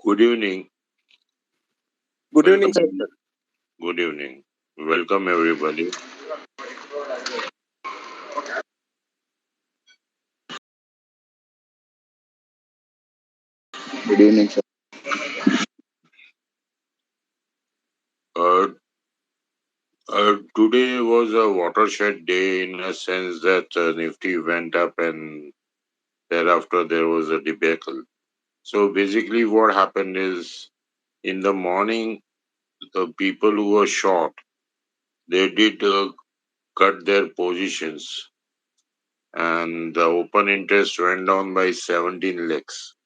Good evening. Good evening, sir. Welcome. Good evening. Welcome, everybody. Good evening, sir. Uh, Today was a watershed day in a sense that Nifty went up and thereafter there was a debacle. So basically, what happened is in the morning, the people who were short they did cut their positions, and the open interest went down by 17 lakhs.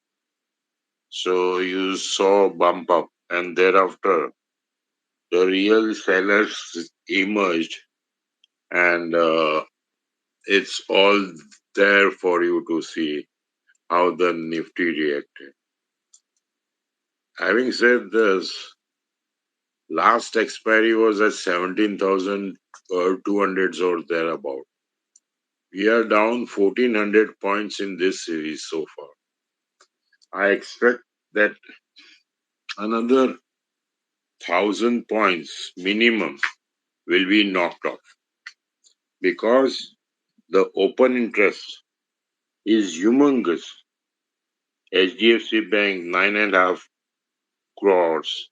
So you saw a bump up, and thereafter the real sellers emerged, and it's all there for you to see how the Nifty reacted. Having said this, last expiry was at 17,200 or thereabout. We are down 1,400 points in this series so far. I expect that another 1,000 points minimum will be knocked off because the open interest is humongous. HDFC Bank 9.5 crores,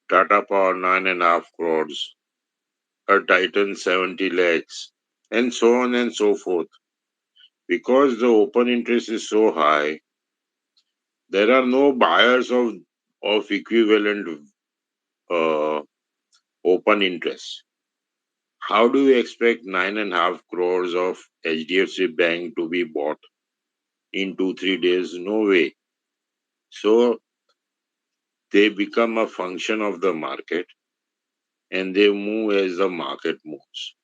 Tata Power 9.5 crores, a Titan 70 lakhs, and so on and so forth. Because the open interest is so high, there are no buyers of equivalent uh, open interest. How do you expect 9.5 crores of HDFC Bank to be bought in 2 3 days? No way. So they become a function of the market and they move as the market moves.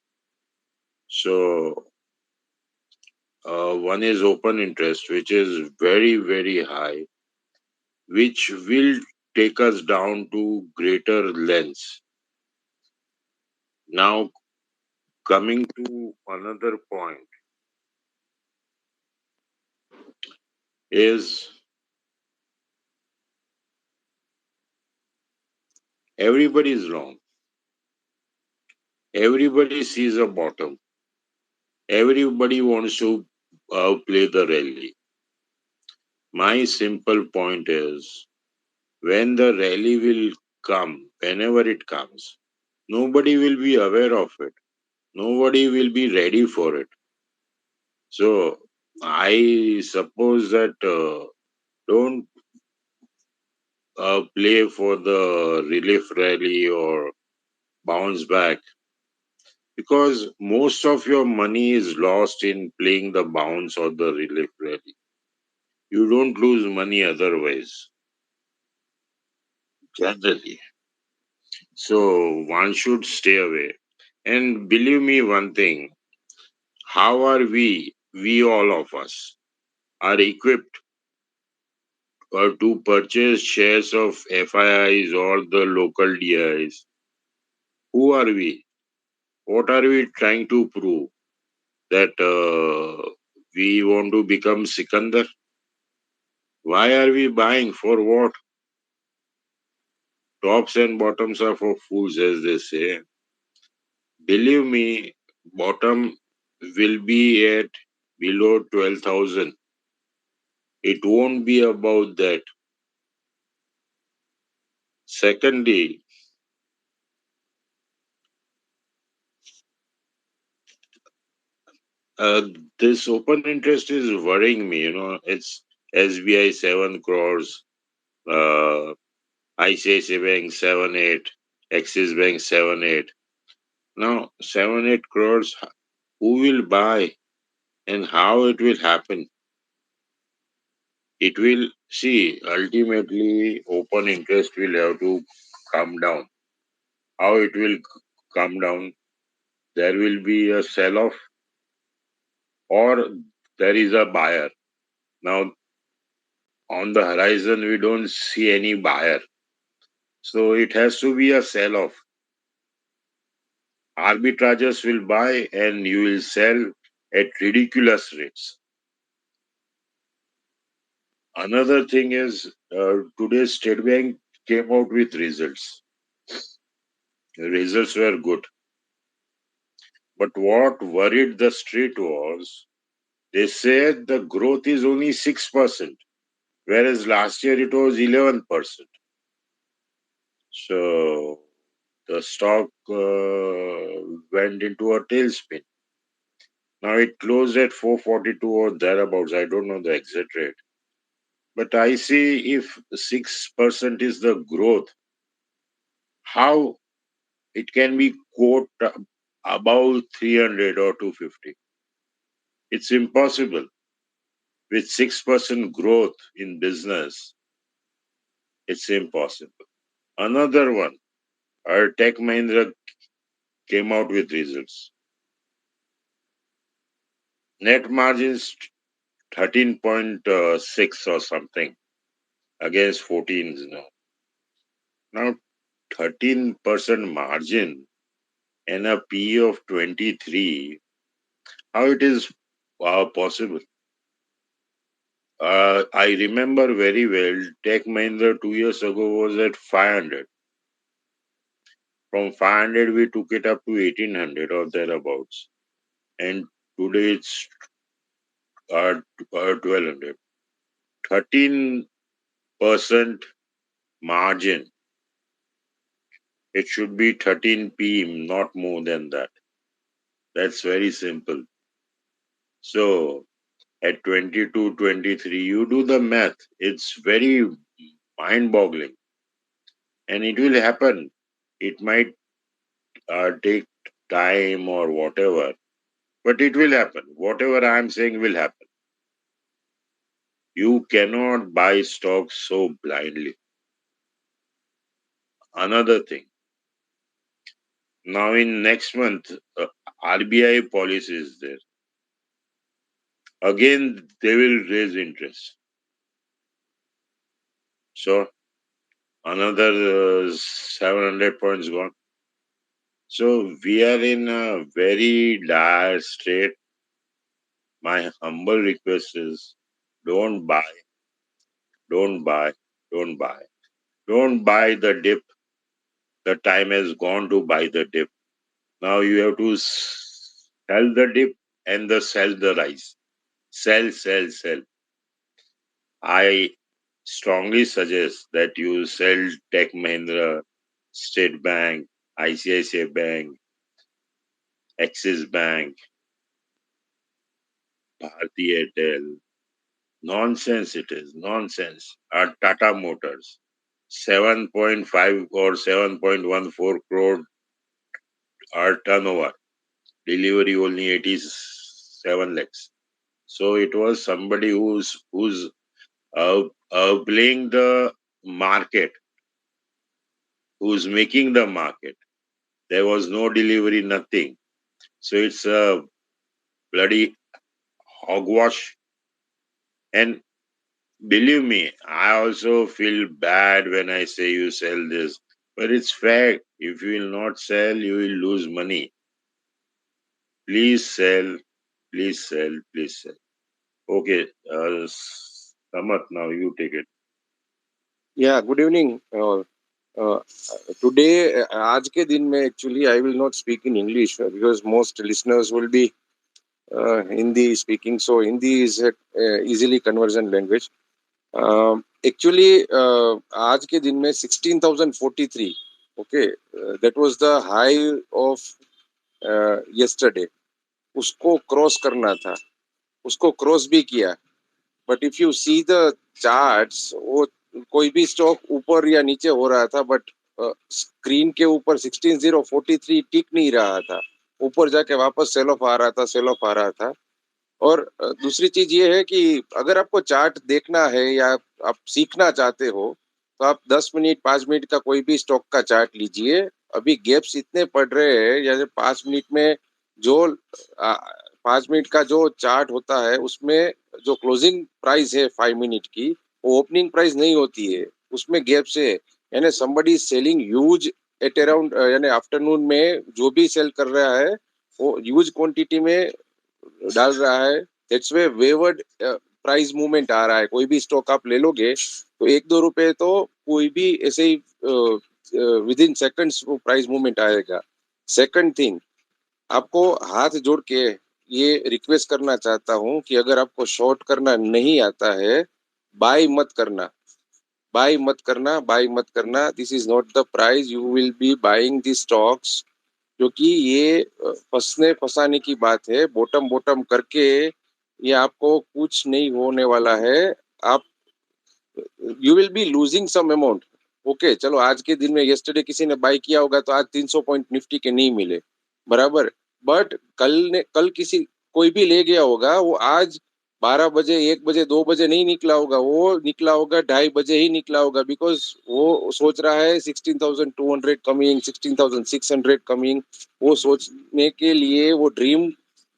So one is open interest, which is very, very high, which will take us down to greater lengths. Now, coming to another point is everybody is wrong. Everybody sees a bottom. Everybody wants to play the rally. My simple point is when the rally will come, whenever it comes, nobody will be aware of it. Nobody will be ready for it. So I suppose that don't play for the relief rally or bounce back because most of your money is lost in playing the bounce or the relief rally. You don't lose money otherwise, generally. So one should stay away. And believe me one thing, how are we all of us, are equipped to purchase shares of FIIs or the local DIs? Who are we? What are we trying to prove? That we want to become Sikandar? Why are we buying? For what? Tops and bottoms are for fools, as they say. Believe me, bottom will be at below 12,000. It won't be about that. Secondly, uh, this open interest is worrying me. It's SBI 7 crores, uh, ICICI Bank 7 8, Axis Bank 7 8. Now, 7 8 crores, who will buy and how it will happen? It will see ultimately open interest will have to come down. How it will come down? There will be a sell off or there is a buyer. Now, on the horizon, we don't see any buyer. So it has to be a sell off. Arbitragers will buy and you will sell at ridiculous rates. Another thing is today State Bank came out with results. The results were good. But what worried the street was they said the growth is only 6%, whereas last year it was 11%. So the stock went into a tailspin. Now it closed at 442 or thereabouts. I don't know the exact rate. But I see if 6% is the growth, how it can be quote above 300 or 250. It's impossible. With 6% growth in business, it's impossible. Another one, our Tech Mahindra came out with results. Net margins 13.6 or something against 14 now. Now 13% margin and a PE of 23, how it is possible? I remember very well, Tech Mahindra 2 years ago was at 500. From 500, we took it up to 1800 or thereabouts. And today it's 1200. 13% margin. It should be 13 p, not more than that. That's very simple. So at 22, 23, you do the math. It's very mind boggling. And it will happen. It might take time or whatever, but it will happen. Whatever I am saying will happen. You cannot buy stocks so blindly. Another thing. Now in next month, RBI policy is there. Again, they will raise interest. So another 700 points gone. So we are in a very dire state. My humble request is don't buy, don't buy, don't buy. Don't buy the dip. The time has gone to buy the dip. Now you have to sell the dip and sell the rise. Sell, sell, sell. I strongly suggest that you sell Tech Mahindra, State Bank, ICICI Bank, Axis Bank, Bharti Airtel. Nonsense it is, nonsense. Tata Motors, 7.5 or 7.14 crore turnover. Delivery only 87 lakhs. So it was somebody who's playing the market, who's making the market. There was no delivery, nothing. So it's a bloody hogwash. And believe me, I also feel bad when I say you sell this. But it's fact. If you will not sell, you will lose money. Please sell, please sell, please sell. Okay, Samat, now you take it. Yeah, good evening. Uh, Today, आज के दिन में actually I will not speak in English because most listeners will be Hindi speaking. So Hindi is a easily conversion language. Actually, आज के दिन में 16,043. Okay, that was the high of yesterday. उसको cross करना था, उसको क्रॉस भी किया. But if you see the charts, वो कोई भी स्टॉक ऊपर या नीचे हो रहा था, बट स्क्रीन के ऊपर 16,043 टिक नहीं रहा था. ऊपर जाके वापस सेल ऑफ आ रहा था, सेल ऑफ आ रहा था. और दूसरी चीज ये है कि अगर आपको चार्ट देखना है या आप सीखना चाहते हो, तो आप 10 मिनट 5 मिनट का कोई भी स्टॉक का चार्ट लीजिए. अभी गैप्स इतने पड़ रहे हैं, जैसे 5 मिनट में जो 5 मिनट का जो चार्ट होता है, उसमें जो क्लोजिंग प्राइस है 5 मिनट की, वो ओपनिंग प्राइस नहीं होती है, उसमें गैप्स है. यानी somebody selling huge at around, यानी आफ्टरनून में जो भी सेल कर रहा है वो ह्यूज क्वांटिटी में डाल रहा है. That's way wayward price movement आ रहा है, कोई भी स्टॉक आप ले लोगे तो 1-2 रुपए तो कोई भी ऐसे ही विद इन सेकंड्स वो प्राइस मूवमेंट आएगा। सेकंड थिंग, आपको हाथ जोड़ के ये रिक्वेस्ट करना चाहता हूँ कि अगर आपको शॉर्ट करना नहीं आता है, बाय मत करना, बाय मत करना, बाय मत करना। This is not the price you will B buying the stocks, क्योंकि ये फंसने फंसाने की बात है। बॉटम बॉटम करके ये आपको कुछ नहीं होने वाला है। आप you will be losing some amount. Okay, चलो आज के दिन में यस्टरडे किसी ने बाय किया होगा तो आज 300 पॉइंट निफ्टी के नहीं मिले, बराबर। बट कल किसी कोई भी ले गया होगा, वो आज 12 बजे, 1 बजे, 2 बजे नहीं निकला होगा, वो निकला होगा 2:30 बजे ही निकला होगा, बिकॉज वो सोच रहा है 16,200 कमिंग, 16,600 कमिंग। वो सोचने के लिए वो ड्रीम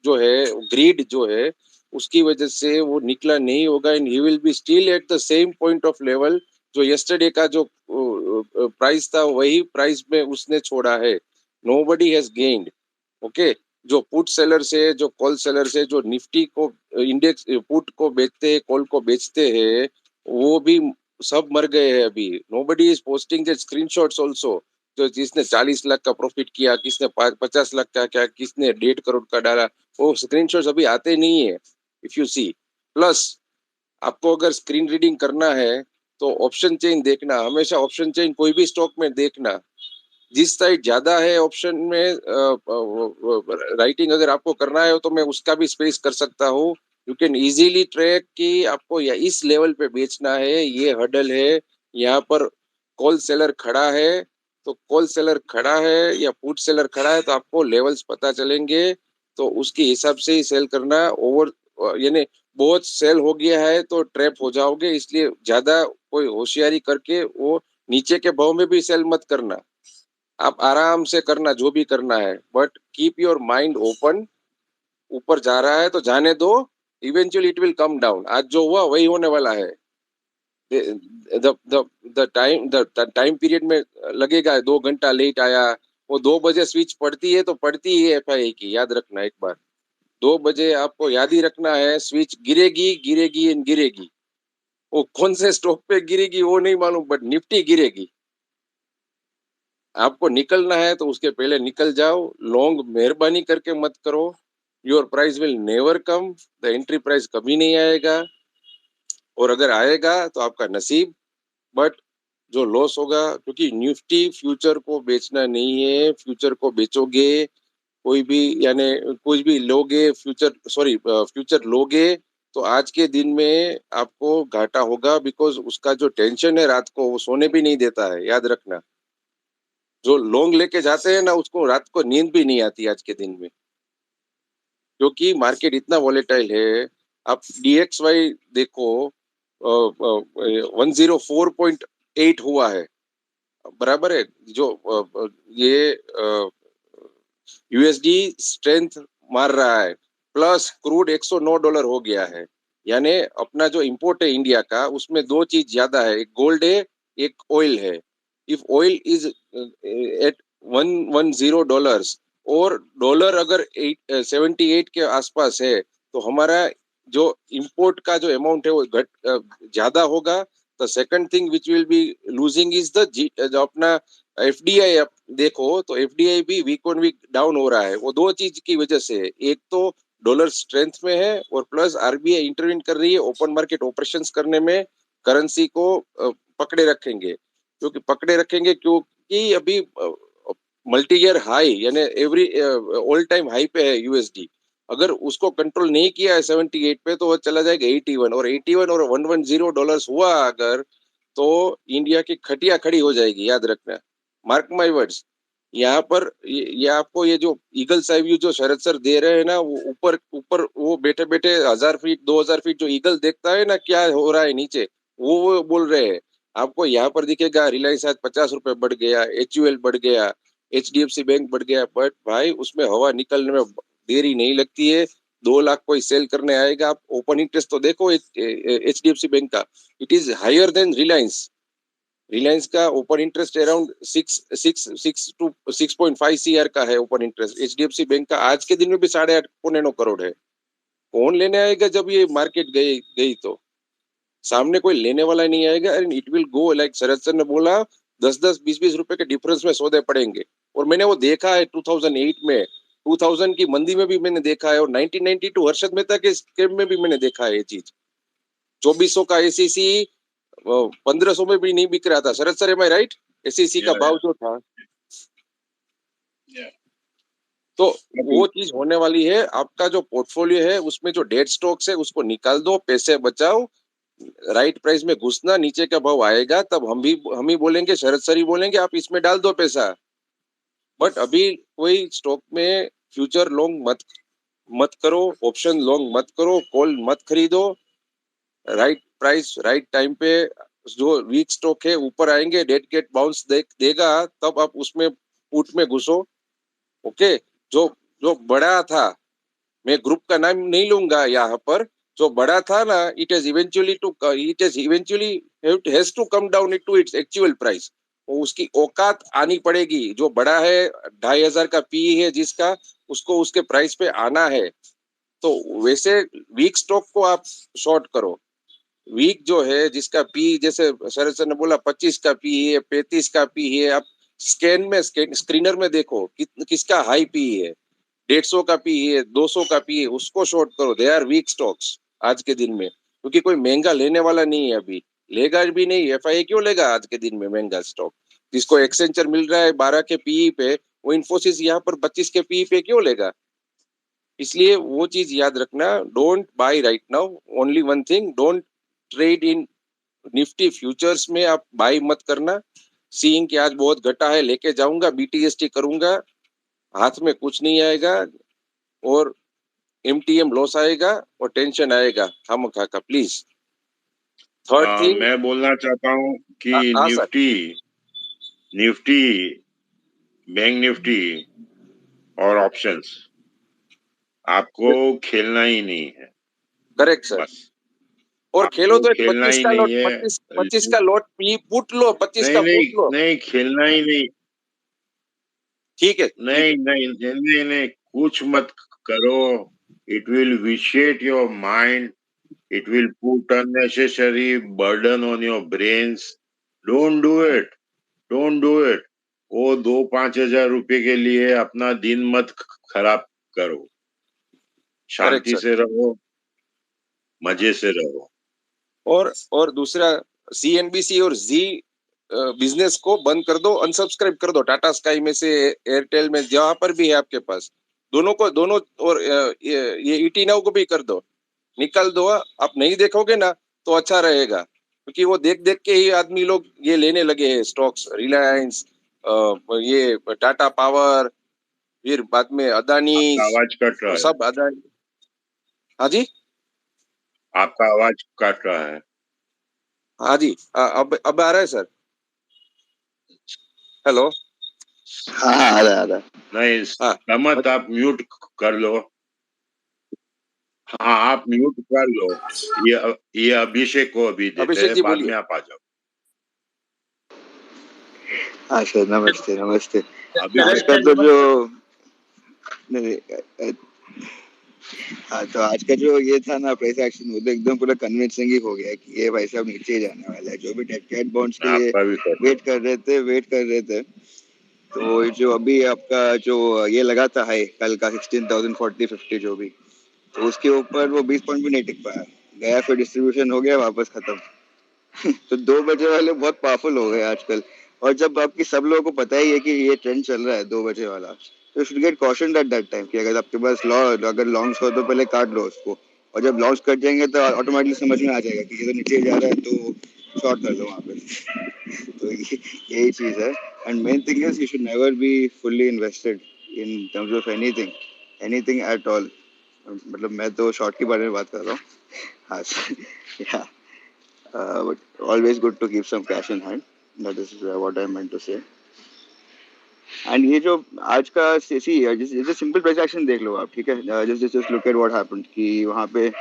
जो है, ग्रीड जो है, उसकी वजह से वो निकला नहीं होगा, and he will be still at the same point of level जो यस्टरडे का जो प्राइस था, वही प्राइस में उसने छोड़ा है। Nobody has gained. ओके, जो पुट सेलर्स है, जो कॉल सेलर्स है, जो निफ्टी को इंडेक्स पुट को बेचते हैं, कॉल को बेचते हैं, वो भी सब मर गए हैं अभी। Nobody is posting the screenshots also. जो जिसने 40 लाख का प्रॉफिट किया, किसने 50 लाख का क्या, किसने 1.5 करोड़ का डाला, वो स्क्रीनशॉट्स अभी आते नहीं है। इफ यू सी, प्लस आपको अगर स्क्रीन रीडिंग करना है तो ऑप्शन चेन देखना, हमेशा ऑप्शन चेन कोई भी स्टॉक में देखना। जिस साइड ज्यादा है ऑप्शन में राइटिंग अगर आपको करना है तो मैं उसका भी स्पेस कर सकता हूँ। यू कैन इजीली ट्रैक कि आपको या इस लेवल पे बेचना है, ये हडल है, यहाँ पर कॉल सेलर खड़ा है, तो कॉल सेलर खड़ा है या पुट सेलर खड़ा है, तो आपको लेवल्स पता चलेंगे। तो उसके हिसाब से ही सेल करना। ओवर यानी बहुत सेल हो गया है तो ट्रैप हो जाओगे, इसलिए ज्यादा कोई होशियारी करके वो नीचे के भाव में भी सेल मत करना। आप आराम से करना जो भी करना है, but keep your mind open. ऊपर जा रहा है तो जाने दो, eventually it will come down. आज जो हुआ वही होने वाला है। द टाइम पीरियड में लगेगा 2 घंटा लेट आया, वो 2 बजे स्विच पड़ती है तो पड़ती ही एफआई की, याद रखना एक बार। 2 बजे आपको याद ही रखना है, स्विच गिरेगी गिरेगी एंड गिरेगी। वो कौन से स्टॉक पे गिरेगी वो नहीं मालूम, बट निफ्टी गिरेगी। आपको निकलना है तो उसके पहले निकल जाओ। लॉन्ग मेहरबानी करके मत करो। Your price will never come. The entry price कभी नहीं आएगा, और अगर आएगा तो आपका नसीब। बट जो लॉस होगा, क्योंकि निफ्टी फ्यूचर को बेचना नहीं है। फ्यूचर को बेचोगे कोई भी, यानी कुछ भी लोगे फ्यूचर, सॉरी फ्यूचर लोगे तो आज के दिन में आपको घाटा होगा, बिकॉज उसका जो टेंशन है रात को, वो सोने भी नहीं देता है, याद रखना। जो लॉन्ग लेके जाते हैं ना, उसको रात को नींद भी नहीं आती आज के दिन में, क्योंकि मार्केट इतना वॉलेटाइल है। आप DXY देखो, 104.8 हुआ है, बराबर है। जो ये USD स्ट्रेंथ मार रहा है, प्लस क्रूड $109 हो गया है। यानी अपना जो इंपोर्ट है इंडिया का, उसमें दो चीज ज्यादा है, एक गोल्ड है, एक ऑयल है। इफ ऑयल इज एट $110, और डॉलर अगर 78 के आसपास है, तो हमारा जो इंपोर्ट का जो अमाउंट है वो घट ज्यादा होगा। The second thing which will be losing is the जो अपना FDI। आप देखो तो FDI भी वीक ऑन वीक डाउन हो रहा है। वो दो चीज की वजह से है, एक तो डॉलर स्ट्रेंथ में है, और प्लस RBI इंटरवीन कर रही है ओपन मार्केट ऑपरेशंस करने में। करेंसी को पकड़े रखेंगे, क्योंकि पकड़े रखेंगे क्योंकि अभी मल्टी ईयर हाई, यानी एवरी ऑल टाइम हाई पे है USD। अगर उसको कंट्रोल नहीं किया है 78 पे, तो वो चला जाएगा 81, और 81 और $110 हुआ अगर, तो इंडिया की खटिया खड़ी हो जाएगी, याद रखना। Mark my words. यहाँ पर ये आपको ये जो ईगल आई व्यू जो शरद सर दे रहे हैं ना, वो ऊपर ऊपर वो बैठे बैठे 1000 फीट 2000 फीट जो ईगल देखता है ना क्या हो रहा है नीचे, वो बोल रहे हैं। आपको यहाँ पर दिखेगा रिलायंस आज 50 रुपए बढ़ गया, HUL बढ़ गया, HDFC बैंक बढ़ गया, बट भाई उसमें हवा निकलने में देरी नहीं लगती है। 2 लाख कोई सेल करने आएगा। आप ओपन इंटरेस्ट तो देखो HDFC बैंक का, it is higher than Reliance. Reliance का ओपन इंटरेस्ट अराउंड 6.5 CR का है ओपन इंटरेस्ट। HDFC बैंक का आज के दिन में भी 8.5 पौने 9 करोड़ है। कौन लेने आएगा जब ये मार्केट गई गई तो सामने कोई लेने वाला नहीं आएगा and it will go like Sharad sir ने बोला 10-10 20-20 रुपए के डिफरेंस में सौदे पड़ेंगे और मैंने वो देखा है 2008 में 2000 की मंदी में भी मैंने देखा है और 1992 हर्षद मेहता के स्कैम में भी मैंने देखा है ये चीज 2400 का एसीसी 1500 में भी नहीं बिक रहा था शरद सर एम आई राइट एसीसी का भाव जो था तो वो चीज होने वाली है आपका जो पोर्टफोलियो है उसमें जो डेड स्टॉक्स है उसको निकाल दो पैसे बचाओ राइट प्राइस में घुसना नीचे का भाव आएगा तब हम ही बोलेंगे शरद सर ही बोलेंगे आप इसमें डाल दो पैसा बट अभी कोई स्टॉक में फ्यूचर लॉन्ग मत मत करो ऑप्शन लॉन्ग मत करो कॉल मत खरीदो राइट प्राइस राइट टाइम पे जो वीक स्टॉक है ऊपर आएंगे डेट गेट बाउंस देगा तब आप उसमें पुट में घुसो ओके जो जो बड़ा था मैं ग्रुप का नाम नहीं लूंगा यहाँ पर जो बड़ा था ना it is eventually has to come down to its actual price उसकी औकात आनी पड़ेगी जो बड़ा है 2500 का पी है जिसका उसको उसके प्राइस पे आना है तो वैसे वीक स्टॉक को आप शॉर्ट करो वीक जो है जिसका पी जैसे शरद सर ने बोला 25 का पी है 35 का पी है आप स्क्रीनर में देखो किसका हाई पी है 150 का पी है 200 का पी है उसको शॉर्ट करो दे आर वीक स्टॉक्स आज के दिन में क्योंकि कोई महंगा लेने वाला नहीं है अभी लेगा भी नहीं एफआई क्यों लेगा आज के दिन में महंगा स्टॉक जिसको एक्सेंचर मिल रहा है 12 के पीई पे वो इन्फोसिस यहाँ पर 25 के पीई पे क्यों लेगा इसलिए वो चीज याद रखना don't buy right now only one thing don't trade in Nifty futures में आप बाय मत करना सीइंग कि आज बहुत घटा है लेके जाऊंगा बीटीएसटी करूंगा हाथ में कुछ नहीं आएगा और एमटीएम लॉस आएगा और टेंशन आएगा खामखा का प्लीज थर्ड थिंग मैं बोलना चाहता हूँ कि हाँ sir Nifty Nifty bank Nifty और ऑप्शंस आपको खेलना ही नहीं है करेक्ट सर बस और खेलो आपको तो एक खेलना 25 ही का नहीं लॉट है 25 का लॉट पी पुट लो 25 नहीं का नहीं पुट लो नहीं खेलना ही नहीं ठीक है ठीक नहीं है नहीं नहीं नहीं नहीं, कुछ मत करो it will vitiate your mind it will put unnecessary burden on your brains don't do it don't do it वो 2-5 हजार रुपए के लिए अपना दिन मत खराब करो करेक्ट शांति सर से रहो मजे से रहो और दूसरा सीएनबीसी और जी बिजनेस को बंद कर दो अनसब्सक्राइब कर दो टाटा स्काई में से एयरटेल में जहां पर भी है आपके पास दोनों को दोनों और ये ईटी नाउ को भी कर दो निकाल दो आप नहीं देखोगे ना तो अच्छा रहेगा क्योंकि वो देख देख के ही आदमी लोग ये लेने लगे हैं स्टॉक्स रिलायंस ये टाटा पावर फिर बाद में अदानी आपका आवाज कट रहा है सब अदानी हाँ जी आपका आवाज कट रहा है हाँ जी अब आ रहा है सर हेलो हाँ हाँ आ रहा नहीं हाँ समत आप म्यूट कर लो हाँ आप म्यूट कर लो ये अभिषेक को अभी देते अभिषेक हैं जी बाद बोलिए में आप आ जाओ हाँ सर नमस्ते नमस्ते आज अभिषेक का तो जो नहीं, हाँ तो आज का जो ये था ना प्राइस एक्शन वो तो एकदम पूरा कन्विंसिंग ही हो गया कि ये भाई साहब नीचे ही जाने वाला है जो भी डेट कैट बॉन्ड्स के लिए आपका भी कर वेट कर रहे थे तो जो अभी आपका जो ये लगा था हाई कल का 16,040-50 जो भी तो उसके ऊपर वो 20 पॉइंट भी नहीं टिक पाया गया फिर डिस्ट्रीब्यूशन हो गया वापस खत्म तो 2 बजे वाले बहुत पावरफुल हो गए आजकल और जब आपकी सब लोगों को पता ही है कि ये ट्रेंड चल रहा है 2 बजे वाला तो should get caution at that time कि अगर आपके पास अगर लॉन्ग्स हो तो पहले काट लो उसको और जब लॉन्ग्स कट जाएंगे तो ऑटोमेटिकली समझ में आ जाएगा कि ये तो नीचे जा रहा है तो शॉर्ट कर लो वहाँ पे तो यही चीज़ है and main thing is you should never be fully invested in terms of anything at all मतलब मैं तो शॉर्ट के बारे में बात कर रहा हूँ हाँ या but always good to keep some cash in hand. That is what I meant to say. And ये जो आज का सी जैसे सिंपल ट्रांजैक्शन देख लो आप ठीक है just look at what happened कि वहाँ पे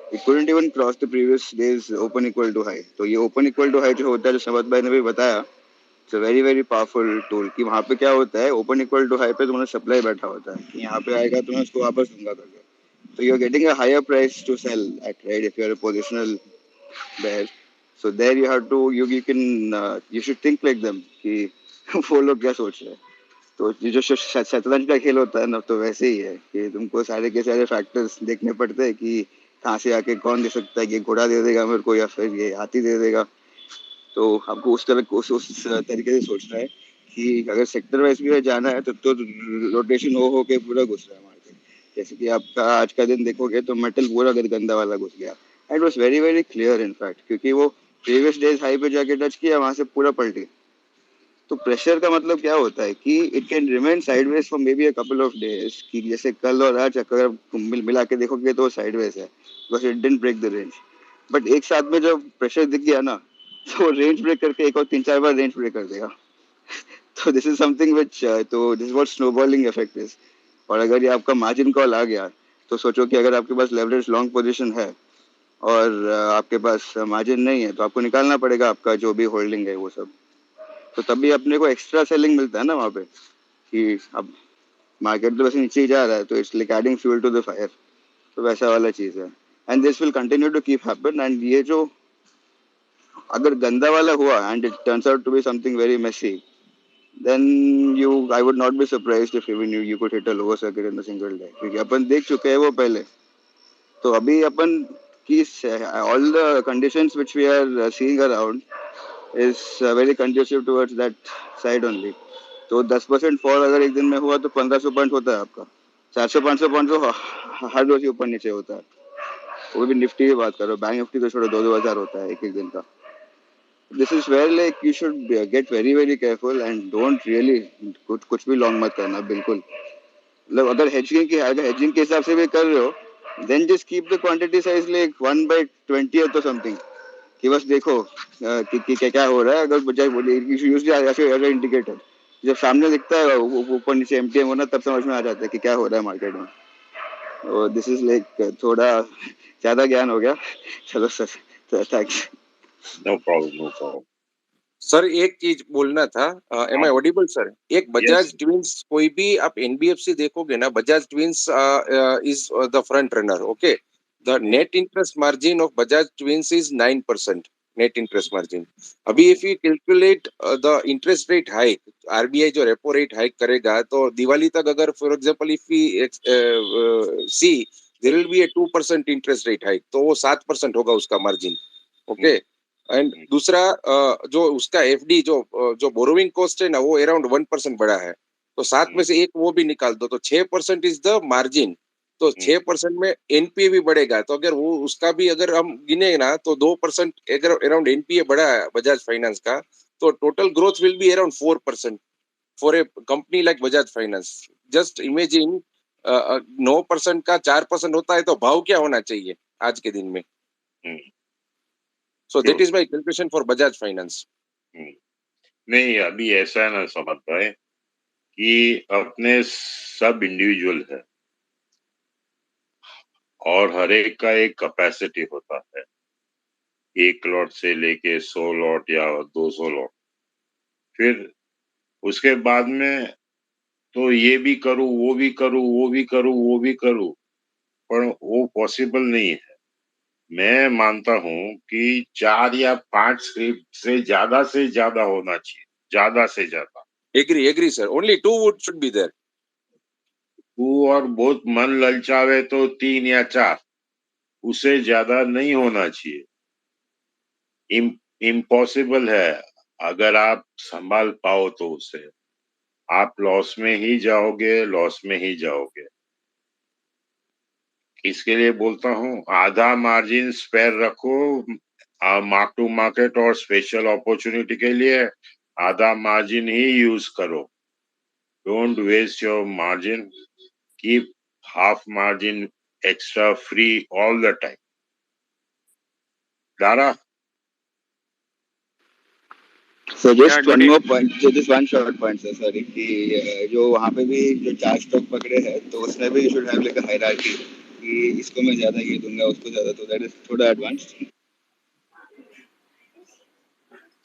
it couldn't even cross the previous days open equal to high तो ये open equal to high जो होता है जो समत भाई ने भी बताया it's a very very powerful tool कि वहाँ पे क्या होता है ओपन इक्वल टू हाई पे तुम्हारा सप्लाई बैठा होता है कि यहाँ पे आएगा तो मैं उसको वापस दूंगा करके So you're getting a higher price to sell at, right? If you're a positional bear. So there you have to you can you should think like them कि वो लोग क्या सोच रहे हैं. तो ये जो शतरंज का खेल होता है ना, तो वैसे ही है कि तुमको सारे के सारे फैक्टर्स देखने पड़ते हैं कि कहाँ से आके कौन दे सकता है कि घोड़ा दे देगा मेरे को या फिर ये हाथी दे देगा. तो आपको उस तरीके से सोचना है कि अगर सेक्टर वाइज भी जाना है तो रोटेशन हो के पूरा घुस रहा है मार्केट. जैसे कि आपका आज का दिन देखोगे तो मेटल पूरा गंदा वाला घुस गया. And was very very clear in fact, क्योंकि वो प्रीवियस डेज हाई पे जाके टच किया, वहां से पूरा पलटी. तो प्रेशर का मतलब क्या होता है कि it can remain sideways for may be a couple of days, कि जैसे कल और आज अगर मिला के देखोगे तो साइडवेज है, because it didn't break the range. But एक साथ में जब प्रेशर दिख गया ना, तो रेंज ब्रेक करके एक और 3-4 बार रेंज ब्रेक कर देगा. तो दिस इज समथिंग विच तो this what snowballing effect is. और अगर ये आपका मार्जिन कॉल आ गया, तो सोचो कि अगर आपके पास लेवरेज लॉन्ग पोजीशन है और आपके पास मार्जिन नहीं है, तो आपको निकालना पड़ेगा आपका जो भी होल्डिंग है वो सब. तो तभी अपने को एक्स्ट्रा सेलिंग मिलता है ना वहाँ पे, कि अब मार्केट तो वैसे नीचे ही जा रहा है, तो it's like adding fuel to the fire. तो वैसा वाला चीज है. And this will continue to keep happen. And ये जो अगर गंदा वाला हुआ and it turns out to be something very messy, then I would not be surprised if even you could hit a lower circuit in a single day, क्योंकि अपन देख चुके हैं वो पहले. तो अभी अपन की all the conditions which we are seeing around is very conducive towards that side only. तो 10% फॉल अगर एक दिन में हुआ तो 1500 पॉइंट होता है आपका. 400-500 पॉइंट तो हर रोज ही ऊपर नीचे होता है. वो भी निफ्टी की बात करो, बैंक निफ्टी तो छोड़ो 2-2 हजार होता है एक एक दिन का. This is where like you should get very very careful and don't really कुछ भी लॉन्ग मत करना बिल्कुल. मतलब अगर हेजिंग के हिसाब से भी कर रहे हो, then just keep the quantity size like 1/20th or something, कि बस देखो कि क्या हो रहा है. अगर बजाय यूजली इंडिकेटर जब सामने दिखता है ऊपर नीचे एमटीएम होना, तब समझ में आ जाता है कि क्या हो रहा है मार्केट में. और दिस इज लाइक थोड़ा ज्यादा ज्ञान हो गया. चलो sir, thanks. No problem, no problem. Sir एक चीज बोलना था, एम आई ऑडिबल सर? एक बजाज Yes. ट्विंस, कोई भी आप एनबीएफसी देखोगे ना, Bajaj twins is the front runner. Okay, the net interest margin of Bajaj twins is 9% net interest margin. अभी if you calculate the interest rate hike, RBI जो repo rate hike करेगा, तो दिवाली तक अगर for example if we see there will be a 2% interest rate hike, तो वो 7% होगा उसका मार्जिन. ओके. एंड दूसरा जो उसका एफडी जो बोरोइंग कॉस्ट है ना, वो अराउंड 1% बढ़ा है. तो 7 में से एक वो भी निकाल दो, तो 6% इज द मार्जिन. तो 6% में एनपीए भी बढ़ेगा. तो अगर वो उसका भी अगर हम गिने ना, तो 2% अराउंड एनपीए बढ़ा है बजाज फाइनेंस का, तो total growth will be around 4% for a company like Bajaj finance. Just imagine 9% का 4% होता है, तो भाव क्या होना चाहिए आज के दिन में? So that is my calculation for Bajaj Finance. नहीं, अभी ऐसा है ना समझ पाए कि अपने सब इंडिविजुअल है और हर एक का एक कैपेसिटी होता है. 1 लॉट से लेके 100 लॉट या 200 लॉट. फिर उसके बाद में तो ये भी करूं, वो भी करूं, वो भी करूं, वो भी करूं, पर वो पॉसिबल नहीं है. मैं मानता हूं कि 4 या 5 स्क्रिप्ट से ज्यादा होना चाहिए, ज्यादा से ज्यादा. Agree sir. Only 2 would should be there. वो और बहुत मन ललचावे तो 3 या 4, उससे ज्यादा नहीं होना चाहिए. इम्पॉसिबल है. अगर आप संभाल पाओ तो उसे आप लॉस में ही जाओगे, लॉस में ही जाओगे. इसके लिए बोलता हूँ आधा मार्जिन स्पेयर रखो मार्क टू मार्केट और स्पेशल अपॉर्चुनिटी के लिए. आधा मार्जिन ही यूज करो. Don't waste your margin. Keep half margin extra free all the time. Dara? So just one more point, just one short point sir, sorry, कि जो वहाँ पे भी जो 4 स्टॉक पकड़े हैं, तो उसमें भी you should have like a hierarchy, कि इसको मैं ज्यादा ये दूंगा, उसको ज्यादा, तो that is थोड़ा advanced.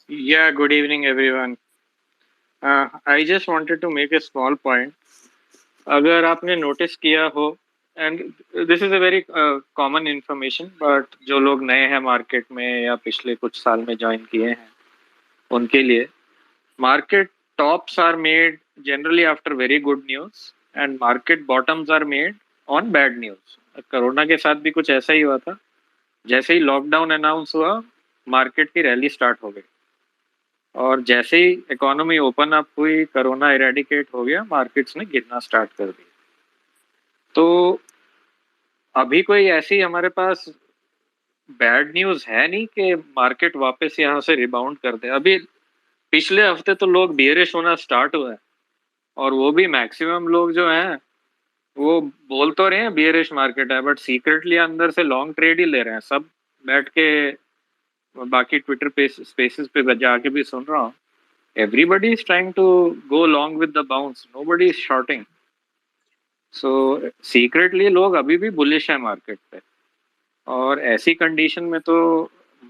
Yeah, good evening everyone. I just wanted to make a small point. अगर आपने नोटिस किया हो and this is a very common information, but जो लोग नए हैं मार्केट में या पिछले कुछ साल में ज्वाइन किए हैं उनके लिए, market tops are made generally after very good news and market bottoms are made on bad news. Corona के साथ भी कुछ ऐसा ही हुआ था। जैसे ही लॉकडाउन अनाउंस हुआ, मार्केट की रैली स्टार्ट हो गई, और जैसे ही इकोनॉमी ओपन अप हुई, कोरोना इरेडिकेट हो गया, मार्केट्स ने गिरना स्टार्ट कर दिया। तो अभी कोई ऐसी हमारे पास बैड न्यूज है नहीं कि मार्केट वापस यहाँ से रिबाउंड कर दे। अभी पिछले हफ्ते तो लोग बियरिश होना स्टार्ट हुआ है, और वो भी मैक्सिमम लोग जो हैं वो बोल तो रहे हैं बियरिश मार्केट है, बट सीक्रेटली अंदर से लॉन्ग ट्रेड ही ले रहे हैं सब बैठ के। बाकी ट्विटर पे स्पेसेस पे जाके भी सुन रहा हूँ, everybody is trying to go along with the bounce, nobody is shorting. So secretly लोग अभी भी बुलिश है मार्केट पे, और ऐसी कंडीशन में तो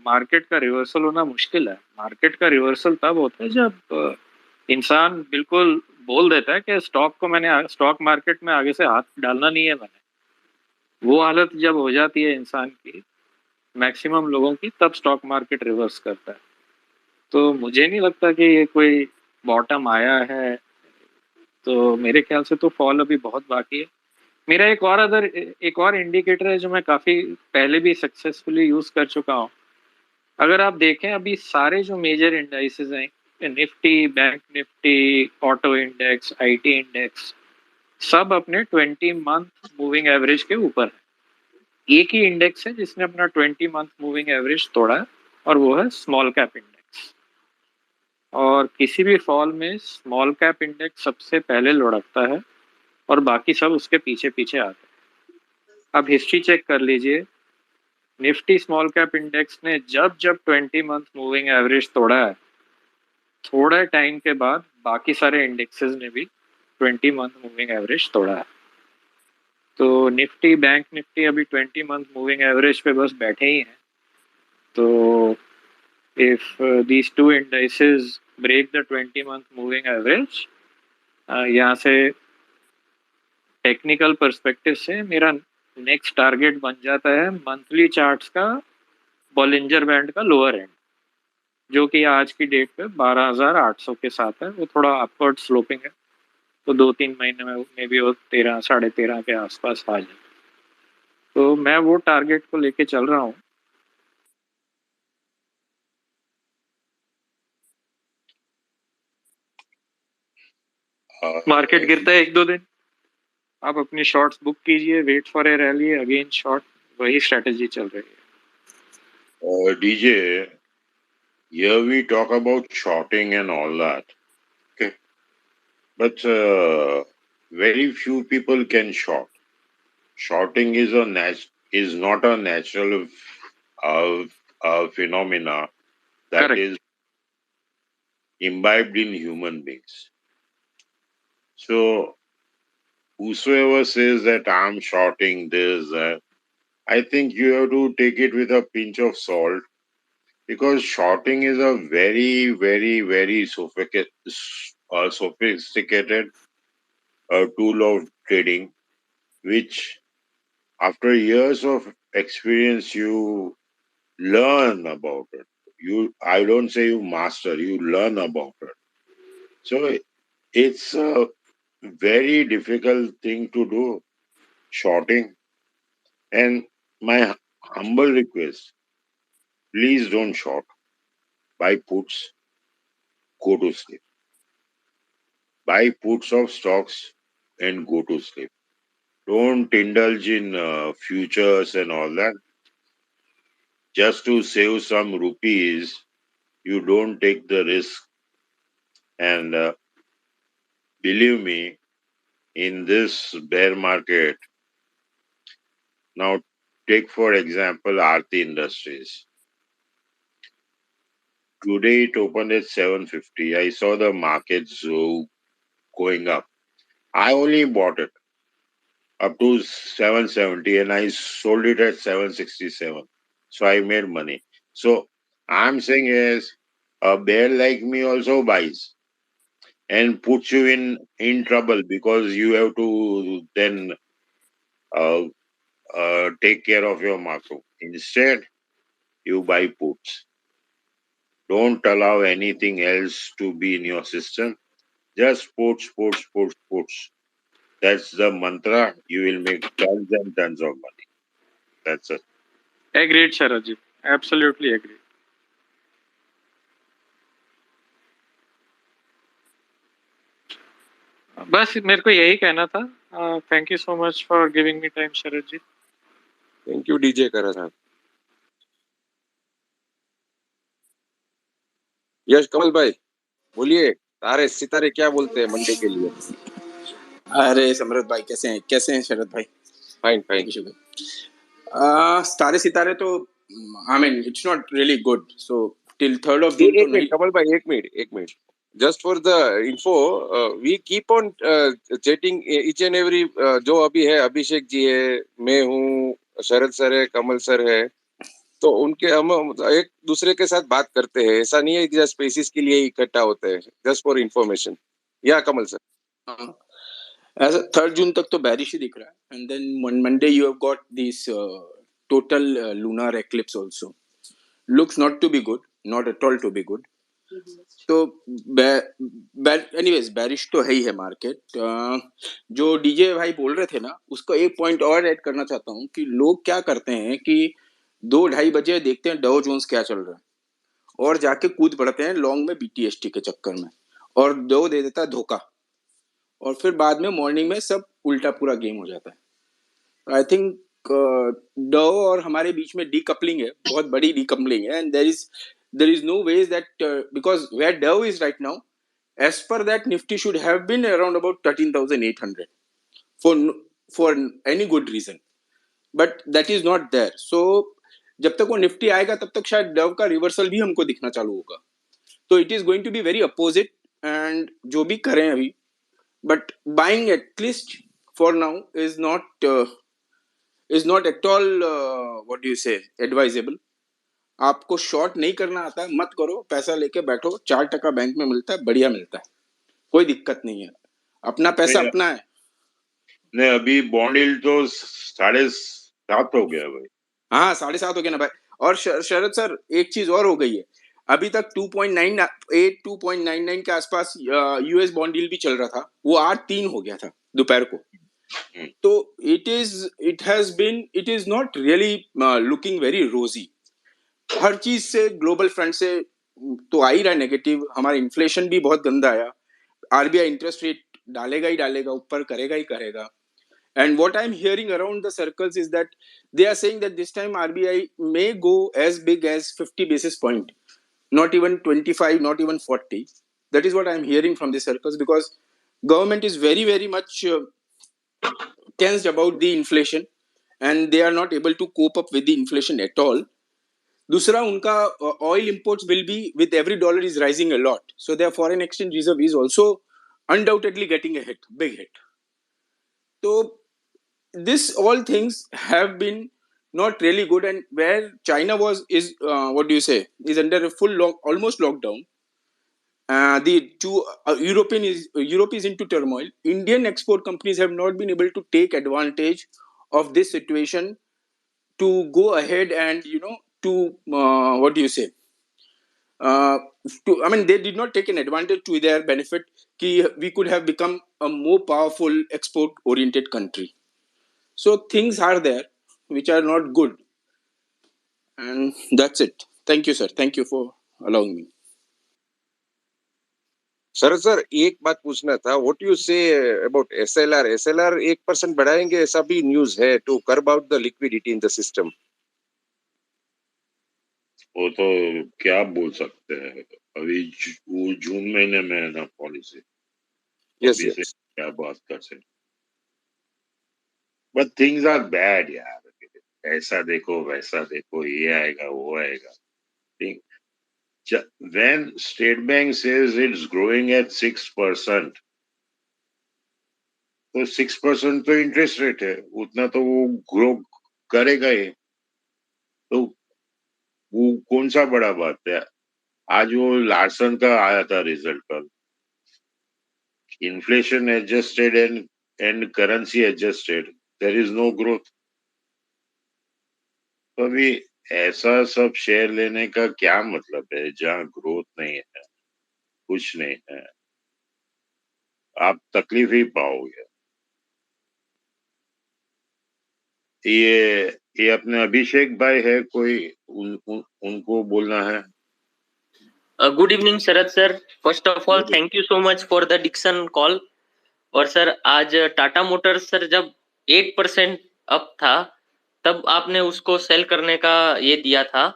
मार्केट का रिवर्सल होना मुश्किल है। मार्केट का रिवर्सल तब होता है जब इंसान बिल्कुल बोल देता है कि स्टॉक को मैंने, स्टॉक मार्केट में आगे से हाथ डालना नहीं है मैंने। वो हालत जब हो जाती है इंसान की, मैक्सिमम लोगों की, तब स्टॉक मार्केट रिवर्स करता है। तो मुझे नहीं लगता कि ये कोई बॉटम आया है, तो मेरे ख्याल से तो फॉल अभी बहुत बाकी है। मेरा एक और इंडिकेटर है जो मैं काफी पहले भी सक्सेसफुली यूज कर चुका हूँ। अगर आप देखें अभी सारे जो मेजर इंडाइसेस हैं, Nifty, bank Nifty, auto index, IT index, सब अपने 20 मंथ मूविंग एवरेज के ऊपर है। एक ही इंडेक्स है जिसने अपना 20 मंथ मूविंग एवरेज तोड़ा है, और वो है स्मॉल कैप इंडेक्स। और किसी भी फॉल में स्मॉल कैप इंडेक्स सबसे पहले लुढ़कता है, और बाकी सब उसके पीछे पीछे आते हैं। अब हिस्ट्री चेक कर लीजिए, निफ्टी स्मॉल कैप इंडेक्स ने जब जब 20 मंथ मूविंग एवरेज तोड़ा है, थोड़े टाइम के बाद बाकी सारे इंडेक्सेस ने भी 20 मंथ मूविंग एवरेज तोड़ा है। तो निफ्टी, बैंक निफ्टी अभी 20 मंथ मूविंग एवरेज पे बस बैठे ही हैं। तो if these two indices break the 20 month moving average, यहाँ से टेक्निकल पर्सपेक्टिव से मेरा नेक्स्ट टारगेट बन जाता है मंथली चार्ट्स का बॉलिंजर बैंड का लोअर एंड, जो कि आज की डेट पे 12,800 के साथ है। वो थोड़ा अपवर्ड स्लोपिंग है, तो 2-3 महीने में भी वो 13, 13.5 के आसपास आ जाए। तो मैं वो टारगेट को लेके चल रहा हूँ। मार्केट गिरता है 1-2 दिन, आप अपनी शॉर्ट्स बुक कीजिए, wait for a rally, again short, वही स्ट्रेटेजी चल रही है। DJ, here we talk about shorting and all that. Okay. But very few people can short. Shorting is not a natural uh, phenomena that Correct. is imbibed in human beings. So whosoever says that I'm shorting this, I think you have to take it with a pinch of salt, because shorting is a very, very, very sophisticated tool of trading, which after years of experience you learn about it. I don't say you master, you learn about it. So it's a very difficult thing to do, shorting. And my humble request, please don't short. Buy puts, go to sleep. Buy puts of stocks and go to sleep. Don't indulge in futures and all that. Just to save some rupees, you don't take the risk. And believe me, in this bear market, now take for example Aarti Industries. Today it opened at 750. I saw the market going up. I only bought it up to 770 and I sold it at 767. So I made money. So I'm saying is a bear like me also buys and puts you in trouble, because you have to then take care of your markup. Instead, you buy puts. Don't allow anything else to be in your system. Just puts, puts, puts, puts. That's the mantra. You will make tons and tons of money. That's it. Agreed, Sharad ji. Absolutely agreed. बस मेरे को यही कहना था. Thank you so much for giving me time, Sharad ji. Thank you DJ करा साहब. यश कमल भाई बोलिए, तारे सितारे क्या बोलते हैं मंडे के लिए? अरे समृद्ध भाई कैसे हैं शरद भाई? Fine fine. तारे सितारे तो I mean it's not really good. So till 3rd of June तो नहीं. कमल भाई एक minute. Just for the info, we keep on chatting each and every जो अभी है, अभिषेक जी है, मैं हूँ, शरद सर है, कमल सर है, तो उनके हम एक दूसरे के साथ बात करते हैं. ऐसा नहीं है कि स्पेसिस के लिए इकट्ठा होते हैं. Just for information. या कमल सर, एज 3rd June तक तो बेरिश ही दिख रहा है. And then Monday you have got this total lunar eclipse also. Looks not to be good, not at all to be good. तो एनीवेज बेरिश तो है ही है मार्केट. जो डीजे भाई बोल रहे थे ना, उसको एक पॉइंट और ऐड करना चाहता हूँ कि लोग क्या करते हैं कि 2-2:30 बजे देखते हैं डाउ जोन्स क्या चल रहा है और जाके कूद पड़ते हैं लॉन्ग में बीटीएसटी के चक्कर में, और डाउ दे देता है धोखा, और फिर बाद में मॉर्निंग में सब उल्टा पूरा गेम हो जाता है. आई थिंक डाउ और हमारे बीच में डीकपलिंग है, बहुत बड़ी डीकपलिंग है. And there is no ways that because where Dow is right now, as per that Nifty should have been around about 13,800 for any good reason, but that is not there. So जब तक वो Nifty आएगा तब तक शायद Dove का reversal भी हमको दिखना चालू होगा. तो it is going to be very opposite. And जो भी करें अभी, but buying at least for now is not at all what do you say advisable. आपको शॉर्ट नहीं करना आता है, मत करो, पैसा लेके बैठो. 4% बैंक में मिलता है, बढ़िया मिलता है, कोई दिक्कत नहीं है. अपना पैसा अपना है. नहीं, अभी बॉन्ड यील्ड तो 7.5 हो गया भाई. हाँ 7.5 हो गया ना भाई. और शरद सर एक चीज और हो गई है. अभी तक 2.98 2.99 के आसपास यूएस बॉन्ड डील भी चल रहा था. वो 8.3 हो गया था दोपहर को. तो it is not really looking very रोजी. हर चीज से, ग्लोबल फ्रंट से तो आ ही रहा है नेगेटिव. हमारा इन्फ्लेशन भी बहुत गंदा आया. आरबीआई इंटरेस्ट रेट डालेगा ही डालेगा, ऊपर करेगा ही करेगा. And what I'm hearing around the circles is that they are saying that this time RBI may go as big as 50 basis point, not even 25, not even 40. That is what I'm hearing from the circles, because government is very, very much tensed about the inflation, and they are not able to cope up with the inflation at all. दूसरा उनका oil imports will be, with every dollar is rising a lot, so their foreign exchange reserve is also undoubtedly getting a hit, big hit. So this all things have been not really good. And where China is what do you say, is under a full almost lockdown. The two Europe is into turmoil. Indian export companies have not been able to take advantage of this situation to go ahead and to what do you say, I mean they did not take an advantage to their benefit. We could have become a more powerful export oriented country. So things are there which are not good, and that's it. Thank you, sir. Thank you for allowing me. Sir एक बात पूछना था. What you say about SLR? 1% बढ़ाएंगे ऐसा भी news है, to curb out the liquidity in the system. वो तो क्या बोल सकते हैं, अभी वो जून महीने में है ना पॉलिसी. यस क्या बात कर सकते. बट थिंग्स आर बैड यार. ऐसा देखो वैसा देखो, ये आएगा वो आएगा. When State Bank says it's growing at 6%, तो 6% तो इंटरेस्ट रेट है, उतना तो वो ग्रो करेगा ही. तो वो कौन सा बड़ा बात है. आज वो लार्सन का आया था रिजल्ट कल. Inflation adjusted and currency adjusted there is no growth. तो अभी ऐसा सब शेयर लेने का क्या मतलब है जहाँ ग्रोथ नहीं है, कुछ नहीं है, आप तकलीफ ही पाओगे। ये अपने अभिषेक भाई है कोई, उनको बोलना है। Good evening Sharad sir, first of all thank you so much for the Dixon call. और सर आज टाटा मोटर्स सर जब 8% अप था तब आपने उसको सेल करने का ये दिया था,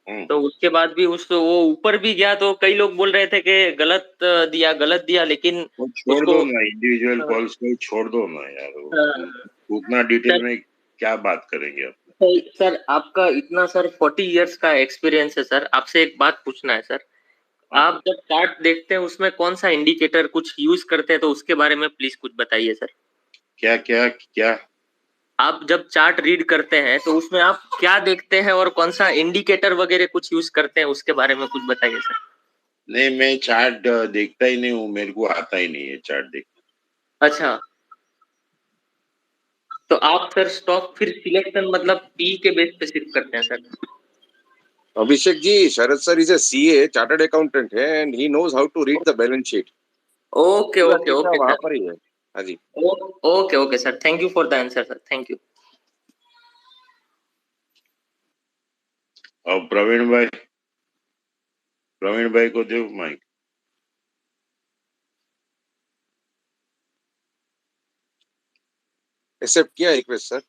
तो उसके बाद भी वो ऊपर भी गया तो कई लोग बोल रहे थे कि गलत दिया, लेकिन छोड़ उसको दो ना, इंडिविजुअल कॉल्स को छोड़ दो ना यार, उतना डिटेल में क्या बात करेंगे आप। सर आपका इतना सर 40 इयर्स का एक्सपीरियंस है सर, आपसे एक बात पूछना है सर। आप जब चार्ट देखते हैं उसमें कौन सा इंडिकेटर कुछ यूज करते हैं, तो उसके बारे में प्लीज कुछ बताइए सर। क्या क्या क्या आप जब चार्ट रीड करते हैं तो उसमें आप क्या देखते हैं और कौन सा इंडिकेटर वगैरह कुछ यूज करते हैं, उसके बारे में कुछ बताइए सर। नहीं, मैं चार्ट देखता ही नहीं हूँ, मेरे को आता ही नहीं है चार्ट देखना। अच्छा, तो आप सर स्टॉक फिर सिलेक्शन मतलब पी के बेस पे सिर्फ करते हैं sir? Abhishek ji, Sharad sir is a CA, chartered accountant है, and he knows how to read the balance sheet. Okay okay okay वहां सर, पर ही है। हाँ जी, okay okay sir, thank you for the answer sir, thank you. और प्रवीण भाई को दो माइक। एक्सेप्ट किया रिक्वेस्ट सर।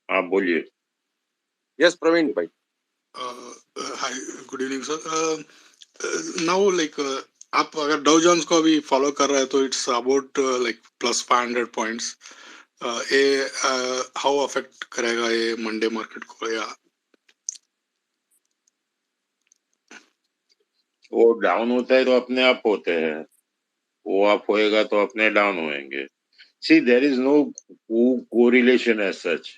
आप बोलिए। यस प्रवीण भाई। Hi, good evening sir. Now like आप अगर डाउ जोन्स को अभी फॉलो कर रहे हैं तो it's about like plus 500 points. ये हाउ अफेक्ट करेगा ये मंडे मार्केट को? या वो डाउन होता है तो अपने आप होते हैं, वो अप होएगा तो अपने डाउन होएंगे। See there is no correlation as such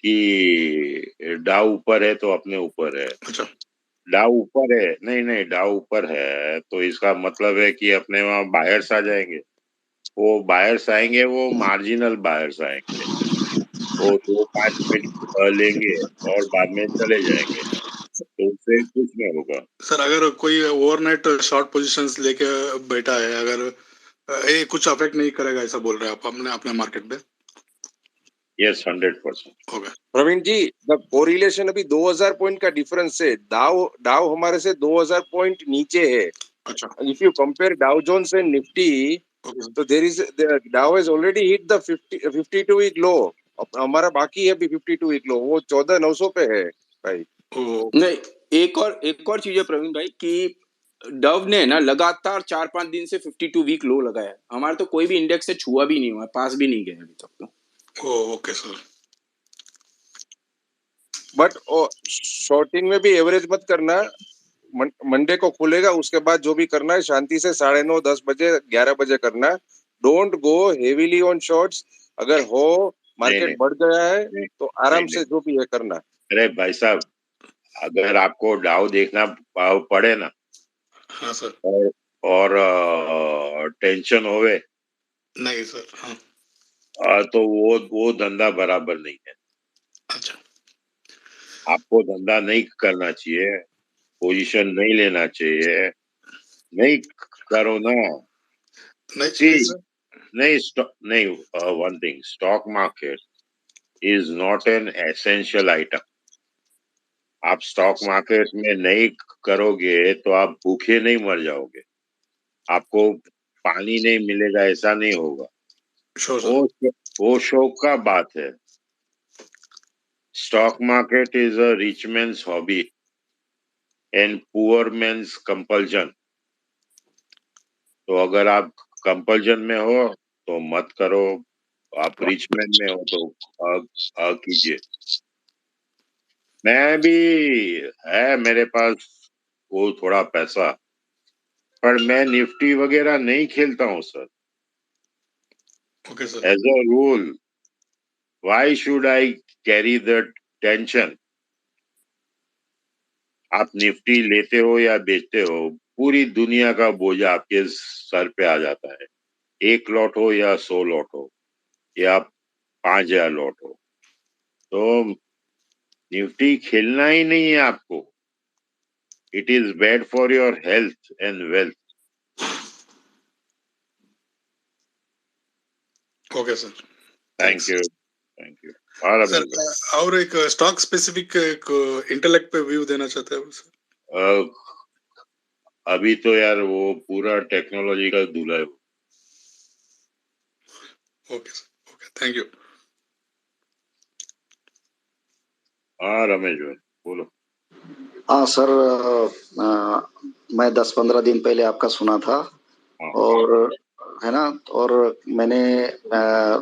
कि डाउ ऊपर है तो अपने ऊपर है। अच्छा, डाउ ऊपर है, नहीं नहीं, डाउ ऊपर है तो इसका मतलब है कि अपने वहां बायर्स आ जाएंगे। वो बायर्स आएंगे, वो मार्जिनल बायर्स आएंगे, वो 2-5 मिनट लेंगे और बाद में चले जाएंगे, तो उससे कुछ नहीं होगा। सर अगर कोई ओवरनाइट शॉर्ट पोजीशंस लेके बैठा है, अगर ये कुछ अफेक्ट नहीं करेगा ऐसा बोल रहे हैं आप अपने अपने मार्केट पे? Yes, 100%। Okay Praveen ji, the correlation अभी 2000 पॉइंट का डिफरेंस है। डाउ डाउ हमारे से 2000 पॉइंट नीचे है। अच्छा, if you compare Dow Jones and Nifty, okay तो there is Dow has already hit the 52 week low. हमारा बाकी है अभी 52 वीक लो, वो 14900 पे है भाई। नहीं, एक और चीज है प्रवीण भाई कि डव ने ना लगातार 4-5 दिन से 52 वीक लो लगाया है। हमारा तो कोई भी इंडेक्स से छुआ भी नहीं हुआ, पास भी नहीं गया अभी तक तो। Okay sir. बट शॉर्टिंग में भी एवरेज मत करना। मंडे को खुलेगा, उसके बाद जो भी करना है शांति से 9:30 10 बजे 11 बजे करना। Don't go heavily on shorts. अगर हो मार्केट नहीं बढ़ गया है नहीं तो नहीं आराम नहीं। से जो भी है करना। अरे भाई साहब, अगर आपको डाउ देखना पड़े ना, हाँ सर। और टेंशन होवे, नहीं सर। हाँ, तो वो धंधा बराबर नहीं है। अच्छा, आपको धंधा नहीं करना चाहिए, पोजीशन नहीं लेना चाहिए, नहीं करो ना। नहीं सी, नहीं सर। नहीं, one thing, stock market is not an essential item. आप स्टॉक मार्केट में नहीं करोगे तो आप भूखे नहीं मर जाओगे, आपको पानी नहीं मिलेगा ऐसा नहीं होगा। Sure sir. वो शौक का बात है। Stock market is a rich man's hobby and poor man's compulsion. तो अगर आप कंपल्जन में हो तो मत करो, आप रिच मैन में हो तो कीजिए। मैं भी है मेरे पास वो थोड़ा पैसा, पर मैं निफ्टी वगैरह नहीं खेलता हूँ सर। Okay sir. As a rule, why should I carry the tension? आप निफ्टी लेते हो या बेचते हो, पूरी दुनिया का बोझा आपके सर पे आ जाता है। 1 लॉट हो या 100 लॉट हो, या 5,000 लौट हो, तो निफ्टी खेलना ही नहीं है आपको. It is bad for your health and wealth. Okay sir, Thank thanks you. Thank you. और सर. अमित भाई, और एक स्टॉक स्पेसिफिक एक इंटेलेक्ट पे व्यू देना चाहते हैं सर. अभी तो यार वो पूरा टेक्नोलॉजी का दूल्हा है. Okay sir, okay, thank you. हाँ रमेश भाई बोलो. हाँ सर, मैं 10-15 दिन पहले आपका सुना था हाँ. और है ना, और मैंने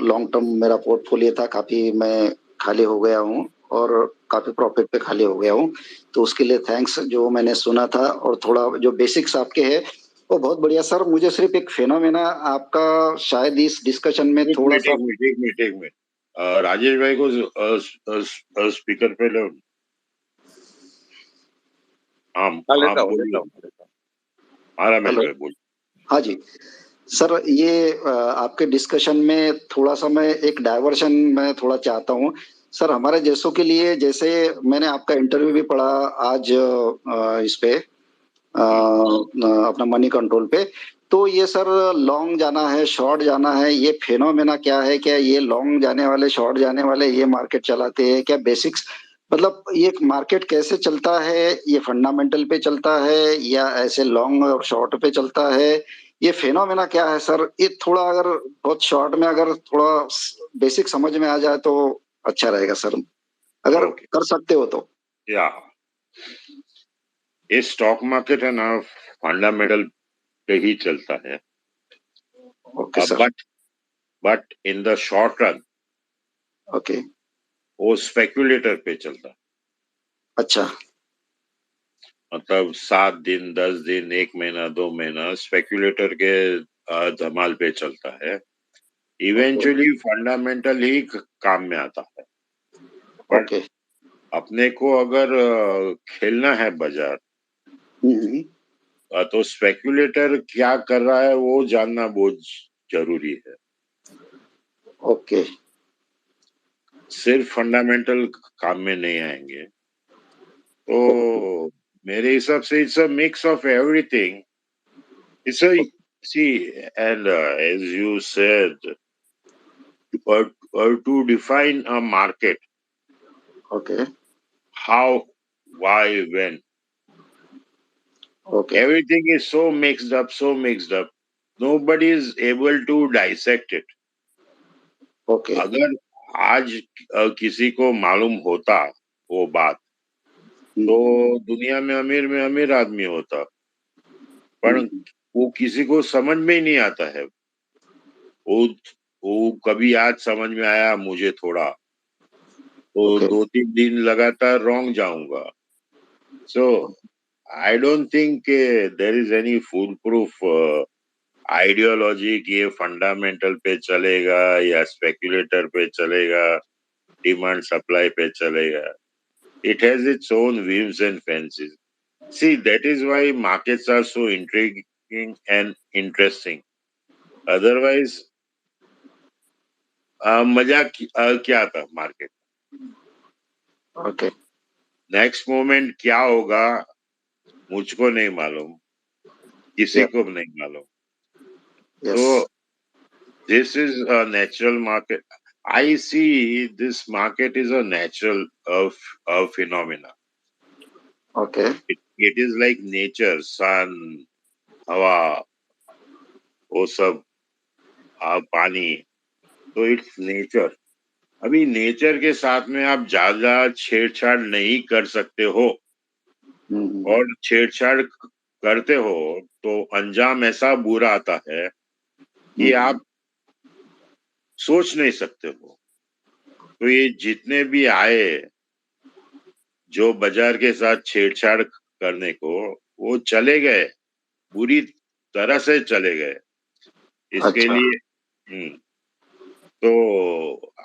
लॉन्ग टर्म मेरा पोर्टफोलियो था, काफी मैं खाली हो गया हूँ और काफी प्रॉफिट पे खाली हो गया हूँ, तो उसके लिए थैंक्स. जो मैंने सुना था और थोड़ा जो बेसिक्स आपके हैं वो बहुत बढ़िया सर. मुझे सिर्फ एक फेनोमेना आपका शायद इस डिस्कशन में थोड़ा सा. एक मिनट राजेश भाई को स्पीकर पे लो. हाँ हाँ, हाँ लेता हूँ. बोलिए. हाँ रमेश हेलो, भाई बोलिए. हाँ जी सर, ये आपके डिस्कशन में थोड़ा सा मैं एक डाइवर्शन मैं थोड़ा चाहता हूँ सर. हमारे जैसों के लिए, जैसे मैंने आपका इंटरव्यू भी पढ़ा आज इस पे अपना मनी कंट्रोल पे, तो ये सर लॉन्ग जाना है शॉर्ट जाना है, ये फेनोमेना क्या है? क्या ये लॉन्ग जाने वाले शॉर्ट जाने वाले ये मार्केट चलाते हैं क्या? बेसिक्स मतलब ये मार्केट कैसे चलता है? ये फंडामेंटल पे चलता है या ऐसे लॉन्ग और शॉर्ट पे चलता है? ये फेनोमेना क्या है सर? ये थोड़ा अगर बहुत शॉर्ट में अगर थोड़ा बेसिक समझ में आ जाए तो अच्छा रहेगा सर, अगर ओके. कर सकते हो तो. या ये स्टॉक मार्केट है ना, फंडामेंटल पे ही चलता है. Okay sir. But in the short run okay. वो स्पेक्युलेटर पे चलता है. अच्छा. मतलब 7 दिन 10 दिन 1 महीना 2 महीना स्पेक्युलेटर के धमाल पे चलता है. इवेंचुअली फंडामेंटल ही काम में आता है. But okay. अपने को अगर खेलना है बाजार, तो स्पेक्युलेटर क्या कर रहा है वो जानना बहुत जरूरी है. ओके. सिर्फ फंडामेंटल काम में नहीं आएंगे. तो मेरे हिसाब से it's a mix of everything. It's a see, and as you said, to define a market, okay. how, why, when, okay. everything is so mixed up, so mixed up. Nobody is able to dissect it. Okay. अगर आज किसी को मालूम होता वो बात, तो दुनिया में अमीर आदमी होता. पर वो किसी को समझ में ही नहीं आता है. वो कभी आज समझ में आया मुझे थोड़ा, तो Okay. 2-3 दिन लगातार रॉन्ग जाऊंगा. So I don't think there is any foolproof ideology कि ये फंडामेंटल पे चलेगा या स्पेक्युलेटर पे चलेगा, डिमांड सप्लाई पे चलेगा. It has its own whims and fancies. See, that is why markets are so intriguing and interesting. Otherwise, मजा क्या था मार्केट. ओके. नेक्स्ट मोमेंट क्या होगा मुझको नहीं मालूम, किसी Yeah. को नहीं मालूम. Yes. So this is a natural market. I see this market is a natural phenomena. Okay. It is like nature, sun, हवा, वो सब, पानी. तो इट्स नेचर. अभी नेचर के साथ में आप ज्यादा छेड़छाड़ नहीं कर सकते हो, और छेड़छाड़ करते हो तो अंजाम ऐसा बुरा आता है कि आप सोच नहीं सकते हो. तो ये जितने भी आए जो बाजार के साथ छेड़छाड़ करने को, वो चले गए, बुरी तरह से चले गए. इसके अच्छा. लिए तो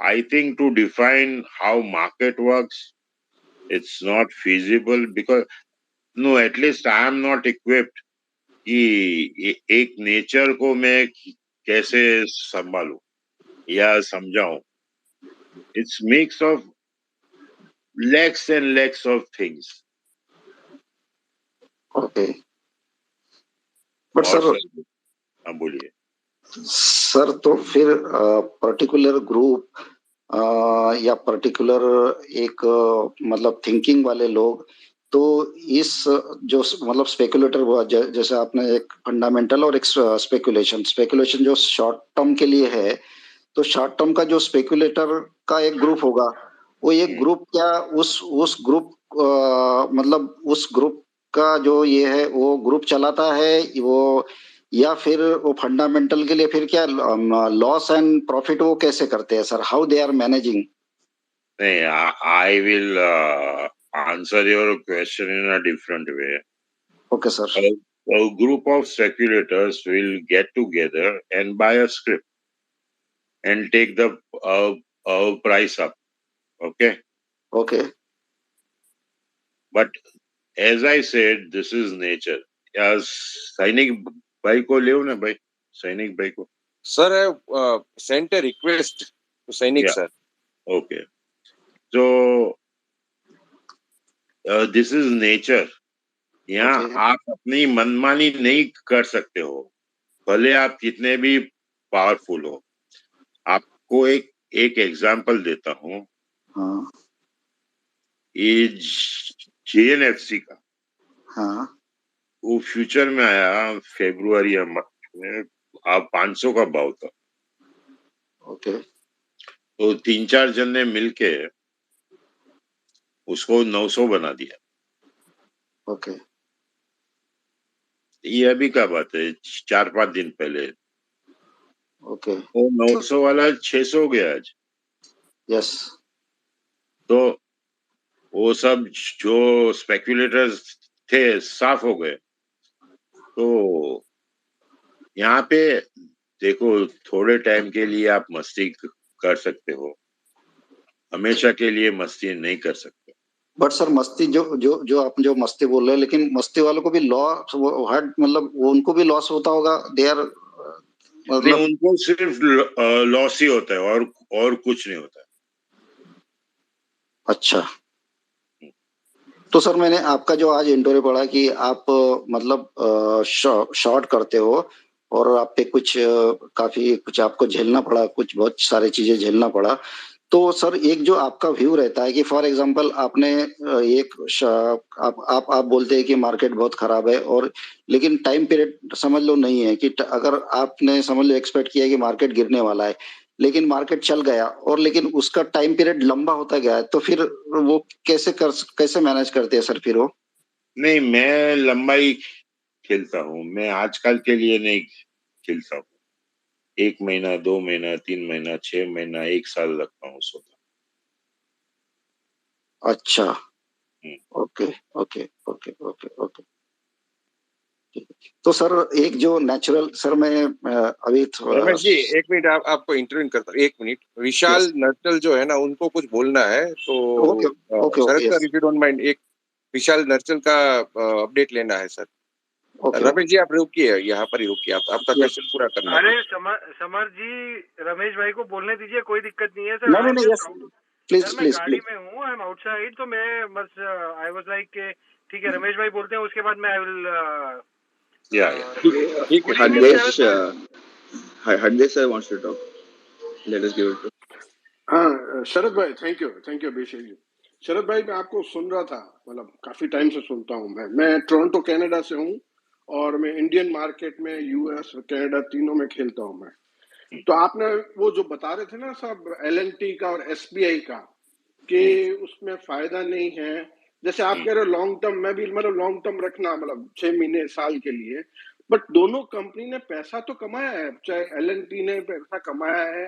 I think to define how market works, it's not feasible because no, at least I am not equipped कि एक नेचर को मैं कैसे संभालूं या समझाऊं. It's mix of lakhs and lakhs of things. Okay, but और सर, सर, हाँ बोलिए। सर तो फिर पर्टिकुलर ग्रुप या पर्टिकुलर एक मतलब थिंकिंग वाले लोग तो इस जो मतलब स्पेकुलेटर हुआ, जैसे आपने एक फंडामेंटल और एक स्पेकुलेशन, स्पेकुलेशन जो शॉर्ट टर्म के लिए है, तो शॉर्ट टर्म का जो स्पेकुलेटर का एक ग्रुप होगा, वो एक ग्रुप क्या उस ग्रुप मतलब उस ग्रुप का जो ये है वो ग्रुप चलाता है वो, या फिर वो फंडामेंटल के लिए फिर क्या लॉस एंड प्रॉफिट वो कैसे करते हैं sir, how they are managing? नहीं, I will answer your question in a different way. Okay sir. A group of speculators will get together and buy a script and take the price up. Okay. Okay, But as I said, this is nature. या सैनिक भाई को ले ना भाई, सैनिक भाई को। Sir, I sent a request to Sainik, Yeah. sir. Okay. So this is nature. यहाँ ओके, आप अपनी मनमानी नहीं कर सकते हो, भले आप कितने भी पावरफुल हो। आपको एक एग्जांपल देता हूँ, हाँ ये JNFC का, हाँ, वो फ्यूचर में आया फरवरी या मार्च में, आप 500 का भाव था, ओके, तो 3-4 जन ने मिलके उसको 900 बना दिया। ओके, ये अभी का बात है, 4-5 दिन पहले। ओके, वो 900 वाला 600 हो गया आज। यस, तो वो सब जो स्पेक्युलेटर्स थे साफ हो गए। तो यहाँ पे देखो, थोड़े टाइम के लिए आप मस्ती कर सकते हो, हमेशा के लिए मस्ती नहीं कर सकते। बट सर मस्ती जो जो जो आप जो मस्ती बोल रहे हैं, लेकिन मस्ती वालों को भी लॉस हर्ट मतलब वो उनको भी लॉस होता होगा, दे आर नहीं, मतलब। उनको सिर्फ लॉस ही होता है और कुछ नहीं होता है। अच्छा, तो सर मैंने आपका जो आज इंटरव्यू पढ़ा कि आप मतलब शॉर्ट करते हो और आप पे कुछ काफी कुछ आपको झेलना पड़ा, कुछ बहुत सारी चीजें झेलना पड़ा। तो सर एक जो आपका व्यू रहता है कि फॉर एग्जांपल आपने आप बोलते हैं कि मार्केट बहुत खराब है, और लेकिन टाइम पीरियड समझ लो नहीं है कि अगर आपने समझ लो एक्सपेक्ट किया कि मार्केट गिरने वाला है, लेकिन मार्केट चल गया और लेकिन उसका टाइम पीरियड लंबा होता गया है, तो फिर वो कैसे मैनेज करते हैं सर फिर वो? नहीं, मैं लंबाई खेलता हूँ, मैं आजकल के लिए नहीं खेलता हूँ। 1 महीना, 2 महीना, 3 महीना, 6 महीना, 1 साल लगता हूँ सोता। अच्छा, हम्म। Okay, okay, okay, okay, okay, ठीक है। तो सर एक जो नेचुरल सर मैं अभी रमेश जी, एक मिनट, आपको इंटरव्यू करता हूँ, 1 मिनट। विशाल यस, नर्टल जो है ना, उनको कुछ बोलना है, तो okay, okay, Sharad okay, sir, yes, if you don't mind, एक विशाल नर्टल का अपडेट लेना है सर। ओके, रमेश जी आप रुकिए, यहाँ पर ही रुकिए, आप आपका यस। क्वेश्चन पूरा करना है। अरे समर जी, रमेश भाई को बोलने दीजिए, कोई दिक्कत नहीं है सर। नहीं नहीं नहीं, यस, प्लीज सर मैं प्लीज गाड़ी प्लीज। में हूँ, आई एम आउटसाइड, तो मैं बस आई वाज लाइक के ठीक है, रमेश भाई बोलते हैं, उसके बाद मैं आई विल। या ठीक है, गुड ठीक है evening sir. Sharad sir. Hardesh sir wants to talk. Let us give it to. हाँ शरद भाई, थैंक यू अभिषेक जी। शरद भाई मैं आपको सुन रहा था, मतलब काफी टाइम से सुनता हूँ मैं टोरंटो कनाडा से हूँ, और मैं इंडियन मार्केट में यूएस और कनाडा तीनों में खेलता हूँ मैं। तो आपने वो जो बता रहे थे ना सब एलएनटी का और एसबीआई का, कि उसमें फायदा नहीं है, जैसे आप कह रहे हो लॉन्ग टर्म, मैं भी मतलब लॉन्ग टर्म रखना, मतलब 6 महीने साल के लिए, बट दोनों कंपनी ने पैसा तो कमाया है, चाहे एलएनटी ने पैसा कमाया है,